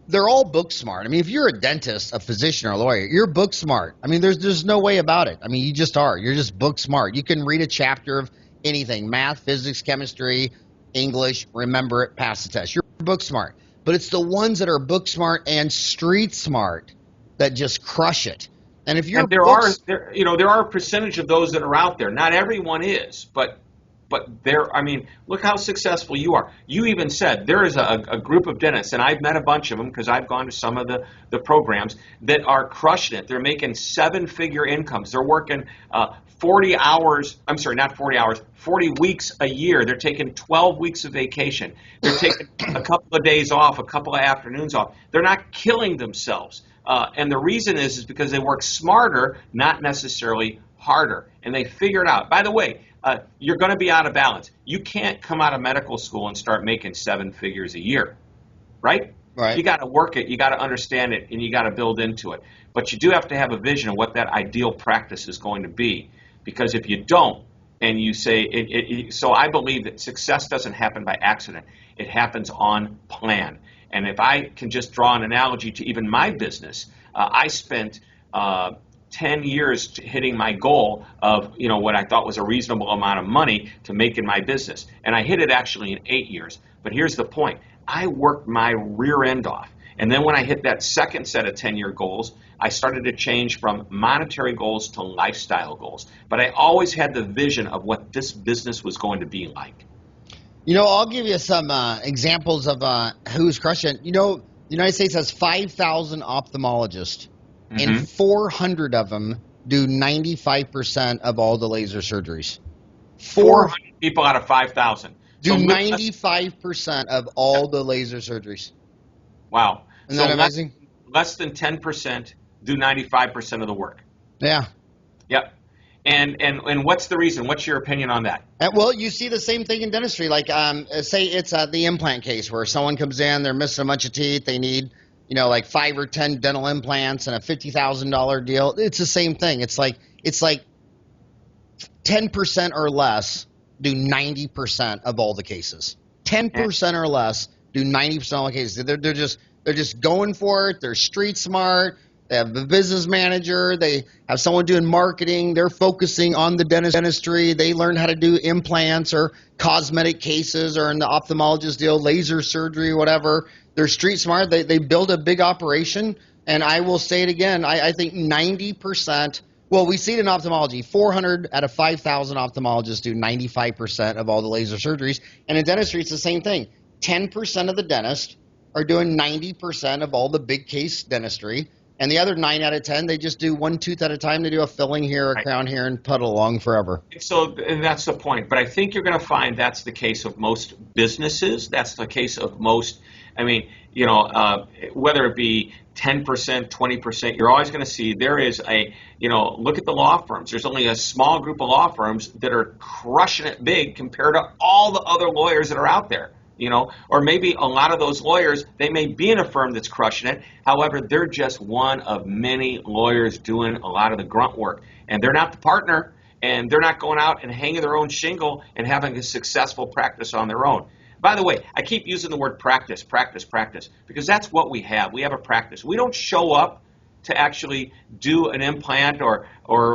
they're all book smart. I mean, if you're a dentist, a physician, or a lawyer, you're book smart. I mean, there's no way about it. I mean, you just are. You're just book smart. You can read a chapter of anything, math, physics, chemistry, English, remember it, pass the test. You're book smart. But it's the ones that are book smart and street smart that just crush it. And if you're And there are a percentage of those that are out there. Not everyone is, but there. I mean, look how successful you are. You even said there is a group of dentists, and I've met a bunch of them because I've gone to some of the programs that are crushing it. They're making 7-figure incomes. They're working 40 hours. I'm sorry, not 40 hours. 40 weeks a year. They're taking 12 weeks of vacation. They're taking a couple of days off, a couple of afternoons off. They're not killing themselves. And the reason is because they work smarter, not necessarily harder. And they figure it out. By the way, you're going to be out of balance. You can't come out of medical school and start making 7 figures a year, right? Right. You got to work it. You got to understand it, and you got to build into it. But you do have to have a vision of what that ideal practice is going to be. Because if you don't, and you say, so I believe that success doesn't happen by accident. It happens on plan. And if I can just draw an analogy to even my business, I spent 10 years hitting my goal of, what I thought was a reasonable amount of money to make in my business. And I hit it actually in 8 years. But here's the point. I worked my rear end off. And then when I hit that second set of 10-year goals, I started to change from monetary goals to lifestyle goals. But I always had the vision of what this business was going to be like. I'll give you some examples of who's crushing. The United States has 5,000 ophthalmologists, and 400 of them do 95% of all the laser surgeries. 400 people out of 5,000 do 95% of all the laser surgeries. Wow. Isn't that amazing? Less than 10% do 95% of the work. Yeah. Yep. And what's the reason? What's your opinion on that? Well, you see the same thing in dentistry. Like, say it's the implant case where someone comes in, they're missing a bunch of teeth, they need, like 5 or 10 dental implants and a $50,000 deal. It's the same thing. It's like 10% or less do 90% of all the cases. 10% or less do 90% of all the cases. They're just going for it. They're street smart. They have a business manager. They have someone doing marketing. They're focusing on the dentistry. They learn how to do implants or cosmetic cases, or in the ophthalmologist deal, laser surgery, whatever. They're street smart. They build a big operation. And I will say it again. I think 90%. Well, we see it in ophthalmology. 400 out of 5,000 ophthalmologists do 95% of all the laser surgeries. And in dentistry, it's the same thing. 10% of the dentists are doing 90% of all the big case dentistry. And the other 9 out of 10, they just do one tooth at a time. They do a filling here, a crown here, and puddle along forever. So, and that's the point. But I think you're going to find that's the case of most businesses. That's the case of most, whether it be 10%, 20%, you're always going to see there is look at the law firms. There's only a small group of law firms that are crushing it big compared to all the other lawyers that are out there. Or maybe a lot of those lawyers, they may be in a firm that's crushing it. However, they're just one of many lawyers doing a lot of the grunt work. And they're not the partner, and they're not going out and hanging their own shingle and having a successful practice on their own. By the way, I keep using the word practice, because that's what we have. We have a practice. We don't show up to actually do an implant or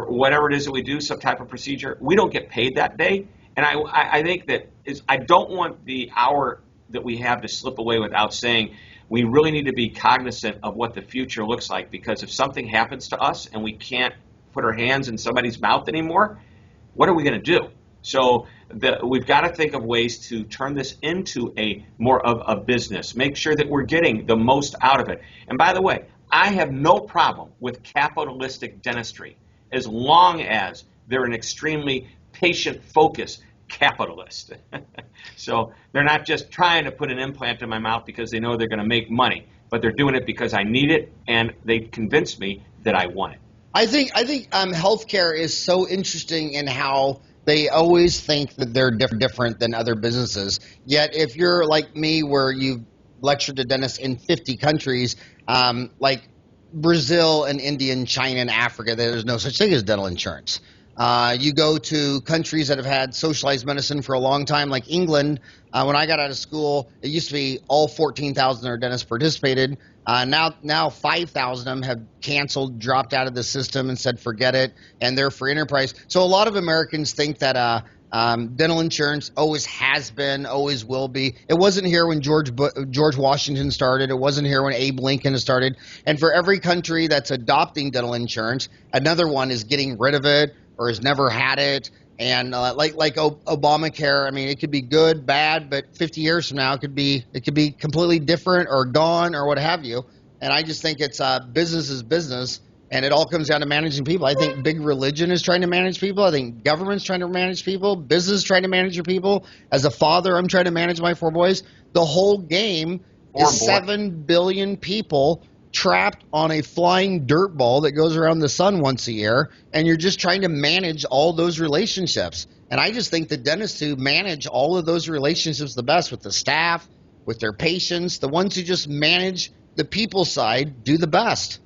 whatever it is that we do, some type of procedure. We don't get paid that day. And I think that I don't want the hour that we have to slip away without saying we really need to be cognizant of what the future looks like, because if something happens to us and we can't put our hands in somebody's mouth anymore, what are we going to do? So we've got to think of ways to turn this into more of a business. Make sure that we're getting the most out of it. And by the way, I have no problem with capitalistic dentistry as long as they're an extremely patient-focused capitalist. So they're not just trying to put an implant in my mouth because they know they're going to make money, but they're doing it because I need it and they convinced me that I want it. I think healthcare is so interesting in how they always think that they're different than other businesses. Yet if you're like me, where you've lectured to dentists in 50 countries, like Brazil and India and China and Africa, there's no such thing as dental insurance. You go to countries that have had socialized medicine for a long time, like England. When I got out of school, it used to be all 14,000 of their dentists participated. Now 5,000 of them have canceled, dropped out of the system, and said forget it, and they're for enterprise. So a lot of Americans think that dental insurance always has been, always will be. It wasn't here when George Washington started. It wasn't here when Abe Lincoln started. And for every country that's adopting dental insurance, another one is getting rid of it or has never had it. And like Obamacare, I mean, it could be good, bad, but 50 years from now, it could be completely different or gone or what have you. And I just think it's business is business, and it all comes down to managing people. I think big religion is trying to manage people. I think government's trying to manage people. Business is trying to manage your people. As a father, I'm trying to manage my 4 boys. The whole game is 7 billion people trapped on a flying dirt ball that goes around the sun once a year, and you're just trying to manage all those relationships. And I just think the dentists who manage all of those relationships the best with the staff, with their patients, the ones who just manage the people side, do the best.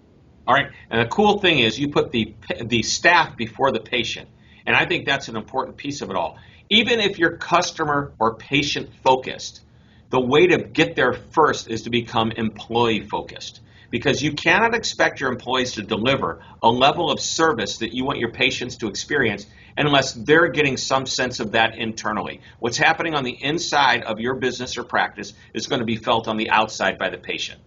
All right, and the cool thing is you put the staff before the patient, and I think that's an important piece of it all. Even if you're customer or patient focused, the way to get there first is to become employee focused, because you cannot expect your employees to deliver a level of service that you want your patients to experience unless they're getting some sense of that internally. What's happening on the inside of your business or practice is going to be felt on the outside by the patient.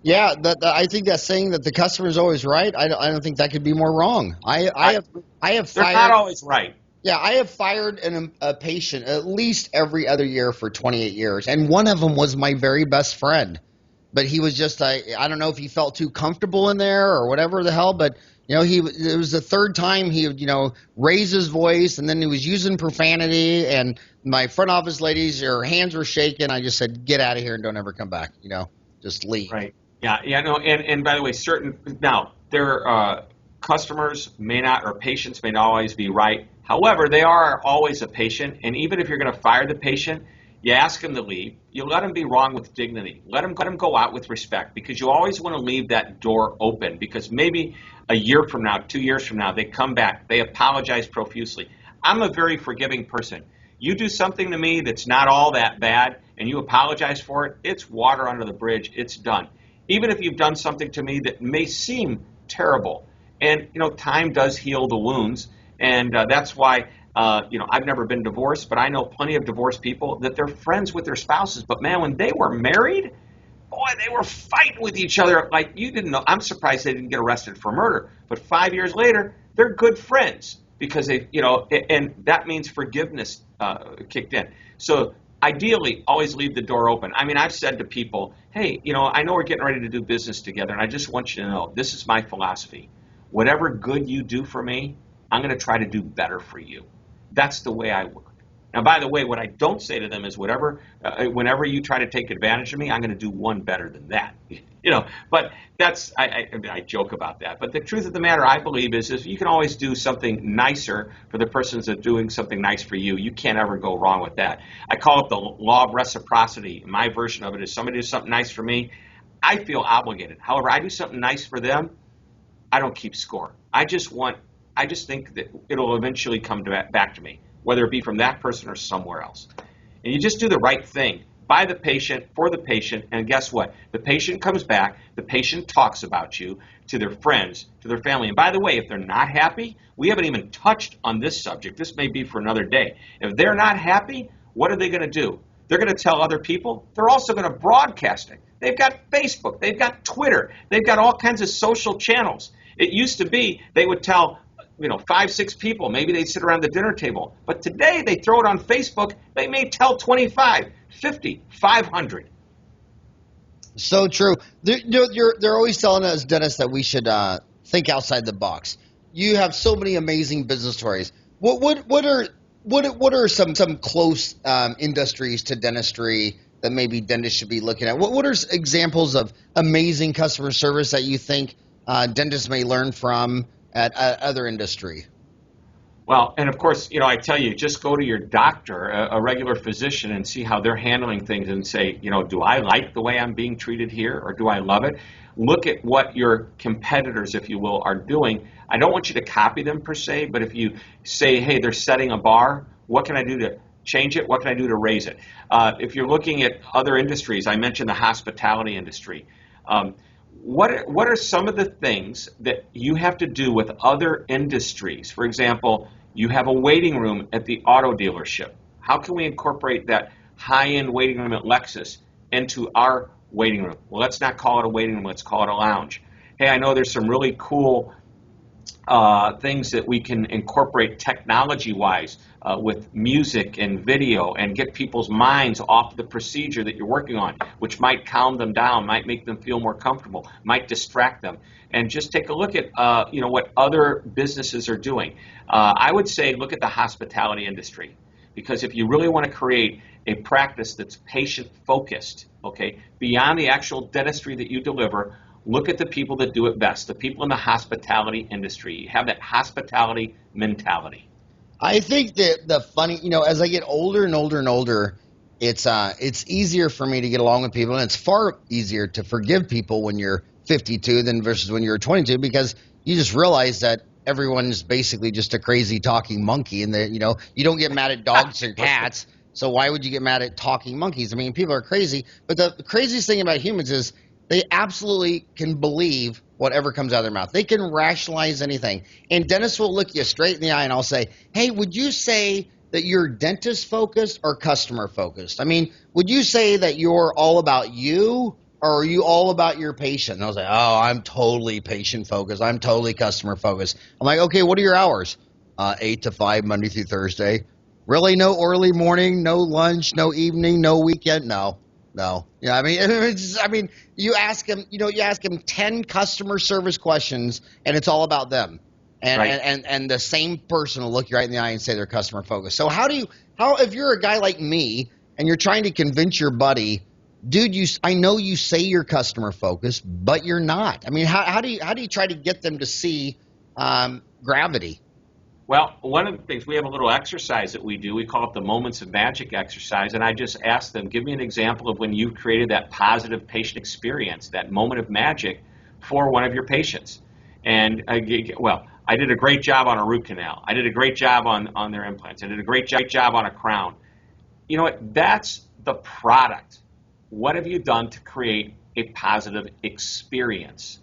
Yeah, I think that saying that the customer is always right, I don't think that could be more wrong. I have They're fired, not always right. Yeah, I have fired a patient at least every other year for 28 years, and one of them was my very best friend. But he was just, I don't know if he felt too comfortable in there or whatever the hell, but it was the third time he raised his voice, and then he was using profanity, and my front office ladies, their hands were shaking. I just said, get out of here and don't ever come back, just leave. Right. Yeah, no, and by the way, their customers may not, or patients may not always be right. However, they are always a patient, and even if you're going to fire the patient, you ask them to leave. You let them be wrong with dignity. Let them go out with respect, because you always want to leave that door open, because maybe a year from now, 2 years from now, they come back. They apologize profusely. I'm a very forgiving person. You do something to me that's not all that bad, and you apologize for it, it's water under the bridge. It's done. Even if you've done something to me that may seem terrible. And, time does heal the wounds, and that's why I've never been divorced, but I know plenty of divorced people that they're friends with their spouses. But man, when they were married, boy, they were fighting with each other like you didn't know. I'm surprised they didn't get arrested for murder. But 5 years later, they're good friends because and that means forgiveness kicked in. So ideally, always leave the door open. I mean, I've said to people, hey, I know we're getting ready to do business together, and I just want you to know this is my philosophy. Whatever good you do for me, I'm going to try to do better for you. That's the way I work. Now, by the way, what I don't say to them is whenever you try to take advantage of me, I'm going to do one better than that. But that's, I joke about that. But the truth of the matter, I believe, is you can always do something nicer for the persons that are doing something nice for you. You can't ever go wrong with that. I call it the law of reciprocity. My version of it is somebody does something nice for me, I feel obligated. However, I do something nice for them, I don't keep score. I just think that it'll eventually come back to me, whether it be from that person or somewhere else. And you just do the right thing by the patient, for the patient, and guess what? The patient comes back, the patient talks about you to their friends, to their family. And by the way, if they're not happy, we haven't even touched on this subject. This may be for another day. If they're not happy, what are they going to do? They're going to tell other people. They're also going to broadcast it. They've got Facebook. They've got Twitter. They've got all kinds of social channels. It used to be they would tell 5, 6 people, maybe they'd sit around the dinner table. But today they throw it on Facebook. They may tell 25, 50, 500. So true. They're always telling us, dentists, that we should think outside the box. You have so many amazing business stories. What are some close industries to dentistry that maybe dentists should be looking at? What are examples of amazing customer service that you think dentists may learn from at other industry? Well, and of course, I tell you, just go to your doctor, a regular physician, and see how they're handling things and say, do I like the way I'm being treated here, or do I love it? Look at what your competitors, if you will, are doing. I don't want you to copy them per se, but if you say, hey, they're setting a bar, what can I do to change it? What can I do to raise it? If you're looking at other industries, I mentioned the hospitality industry. What are some of the things that you have to do with other industries? For example, you have a waiting room at the auto dealership. How can we incorporate that high-end waiting room at Lexus into our waiting room? Well, let's not call it a waiting room. Let's call it a lounge. Hey, I know there's some really cool things that we can incorporate technology-wise with music and video and get people's minds off the procedure that you're working on, which might calm them down, might make them feel more comfortable, might distract them. And just take a look at what other businesses are doing. I would say look at the hospitality industry, because if you really want to create a practice that's patient-focused, okay, beyond the actual dentistry that you deliver, look at the people that do it best, the people in the hospitality industry. You have that hospitality mentality. I think that the funny, as I get older and older and older, it's easier for me to get along with people, and it's far easier to forgive people when you're 52 than versus when you're 22, because you just realize that everyone's basically just a crazy talking monkey, and that you don't get mad at dogs or cats. So why would you get mad at talking monkeys? I mean, people are crazy, but the craziest thing about humans is they absolutely can believe whatever comes out of their mouth. They can rationalize anything. And dentists will look you straight in the eye and I'll say, hey, would you say that you're dentist focused or customer focused? I mean, would you say that you're all about you, or are you all about your patient? And I was like, oh, I'm totally patient focused. I'm totally customer focused. I'm like, okay, what are your hours? 8 to 5, Monday through Thursday. Really? No early morning, no lunch, no evening, no weekend? No. Yeah, I mean, you ask them, you ask them 10 customer service questions, and it's all about them, and Right. and the same person will look you right in the eye and say they're customer focused. So how if you're a guy like me and you're trying to convince your buddy, dude, I know you say you're customer focused, but you're not. I mean, how do you try to get them to see gravity? Well, one of the things, we have a little exercise that we do. We call it the Moments of Magic exercise, and I just ask them, give me an example of when you've created that positive patient experience, that moment of magic for one of your patients. And, I did a great job on a root canal. I did a great job on their implants. I did a great job on a crown. You know what? That's the product. What have you done to create a positive experience?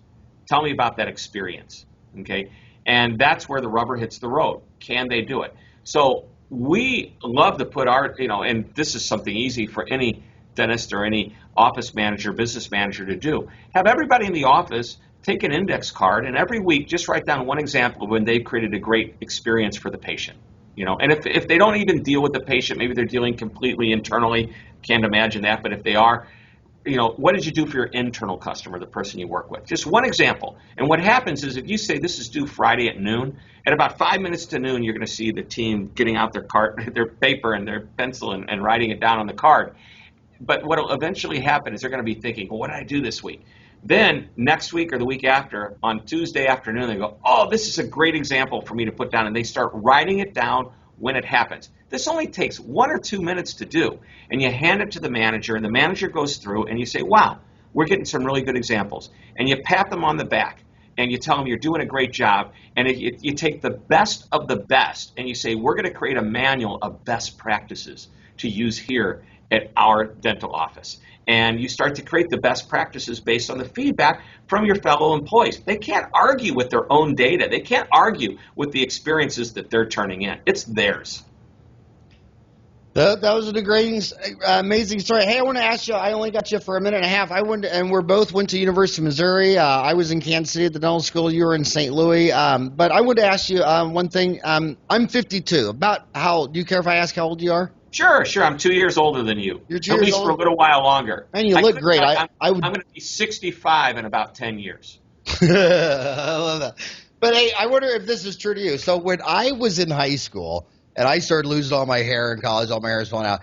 Tell me about that experience, okay? And that's where the rubber hits the road. Can they do it? So we love to put and this is something easy for any dentist or any office manager, business manager to do. Have everybody in the office take an index card, and every week just write down one example of when they've created a great experience for the patient. And if they don't even deal with the patient, maybe they're dealing completely internally, can't imagine that, but if they are, what did you do for your internal customer, the person you work with? Just one example. And what happens is if you say this is due Friday at noon, at about 5 minutes to noon, you're going to see the team getting out their paper and their pencil and writing it down on the card. But what will eventually happen is they're going to be thinking, well, what did I do this week? Then next week or the week after, on Tuesday afternoon, they go, oh, this is a great example for me to put down. And they start writing it down when it happens. This only takes 1 or 2 minutes to do, and you hand it to the manager, and the manager goes through, and you say, wow, we're getting some really good examples. And you pat them on the back, and you tell them you're doing a great job, and you take the best of the best, and you say, we're going to create a manual of best practices to use here at our dental office. And you start to create the best practices based on the feedback from your fellow employees. They can't argue with their own data. They can't argue with the experiences that they're turning in. It's theirs. That was a great, amazing story. Hey, I want to ask you, I only got you for a minute and a half. And we both went to University of Missouri. I was in Kansas City at the dental school. You were in St. Louis. But I wanted to ask you one thing. I'm 52. Do you care if I ask how old you are? Sure. I'm 2 years older than you. You're 2 At years least older? for a little while longer. And you look great. I'm going to be 65 in about 10 years. I love that. But hey, I wonder if this is true to you. So when I was in high school and I started losing all my hair in college, all my hair was falling out,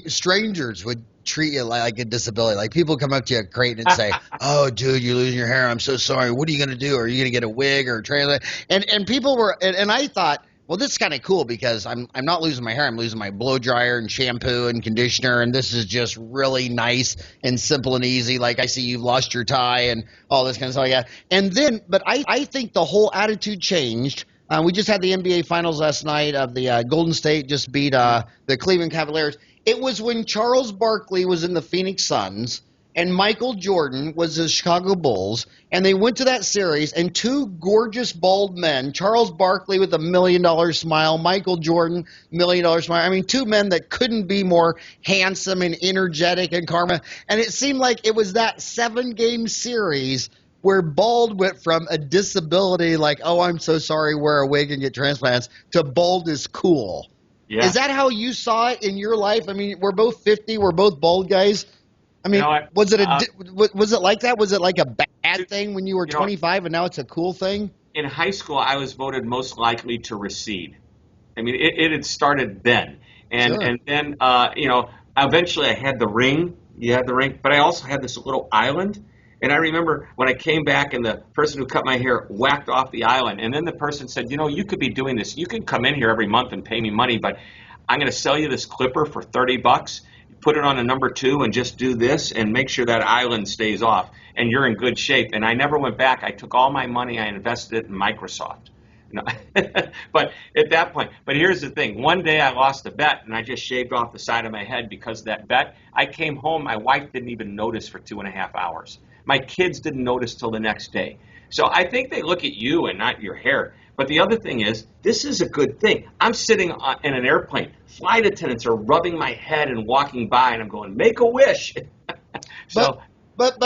strangers would treat you like a disability. Like people come up to you at Creighton and say, oh, dude, you're losing your hair. I'm so sorry. What are you going to do? Are you going to get a wig or a transplant? And people were, and I thought, Well, this is kind of cool because I'm not losing my hair. I'm losing my blow dryer and shampoo and conditioner, and this is just really nice and simple and easy. Like I see you've lost your tie and all this kind of stuff. Yeah, and then, but I think the whole attitude changed. We just had the NBA Finals last night of the Golden State just beat the Cleveland Cavaliers. It was when Charles Barkley was in the Phoenix Suns and Michael Jordan was the Chicago Bulls, and they went to that series, and two gorgeous bald men, Charles Barkley with $1 million smile, Michael Jordan, $1 million smile. I mean, two men that couldn't be more handsome and energetic and karma. And it seemed like it was that 7-game series where bald went from a disability, like, oh, I'm so sorry, wear a wig and get transplants, to bald is cool. Yeah. Is that how you saw it in your life? I mean, we're both 50, we're both bald guys. I mean, was it like that? Was it like a bad thing when you were 25 and now it's a cool thing? In high school, I was voted most likely to recede. I mean, it had started then. And then, eventually I had the ring. You had the ring. But I also had this little island. And I remember when I came back and the person who cut my hair whacked off the island. And then the person said, you could be doing this. You can come in here every month and pay me money, but I'm going to sell you this clipper for $30. Put it on a number 2 and just do this and make sure that island stays off and you're in good shape. And I never went back. I took all my money. I invested it in Microsoft. But at that point, but here's the thing. One day I lost a bet and I just shaved off the side of my head because of that bet. I came home. My wife didn't even notice for 2.5 hours. My kids didn't notice till the next day. So I think they look at you and not your hair. But the other thing is, this is a good thing. I'm sitting in an airplane. Flight attendants are rubbing my head and walking by, and I'm going, make a wish. So, but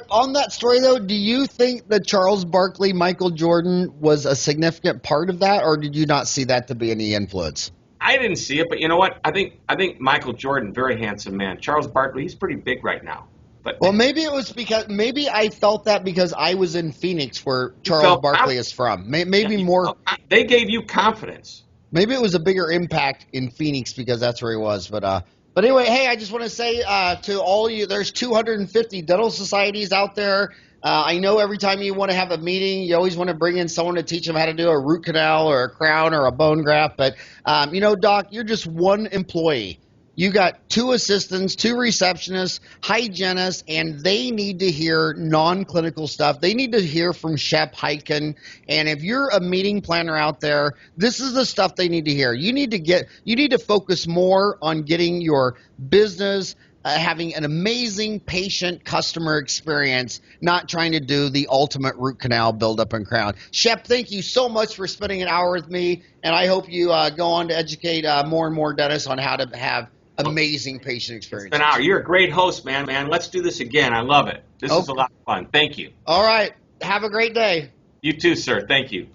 on that story, though, do you think that Charles Barkley, Michael Jordan was a significant part of that, or did you not see that to be any influence? I didn't see it, but you know what? I think Michael Jordan, very handsome man. Charles Barkley, he's pretty big right now. But well, maybe it was because I felt that because I was in Phoenix, where Charles Barkley is from. Maybe more. They gave you confidence. Maybe it was a bigger impact in Phoenix because that's where he was. But anyway, hey, I just want to say to all you, there's 250 dental societies out there. I know every time you want to have a meeting, you always want to bring in someone to teach them how to do a root canal or a crown or a bone graft. But, Doc, you're just one employee. You got 2 assistants, 2 receptionists, hygienists, and they need to hear non-clinical stuff. They need to hear from Shep Hyken. And if you're a meeting planner out there, this is the stuff they need to hear. You need to focus more on getting your business having an amazing patient customer experience, not trying to do the ultimate root canal buildup and crown. Shep, thank you so much for spending an hour with me, and I hope you go on to educate more and more dentists on how to have amazing patient experience. An hour. You're a great host, man. Let's do this again. I love it. This is a lot of fun. Thank you. All right. Have a great day. You too, sir. Thank you.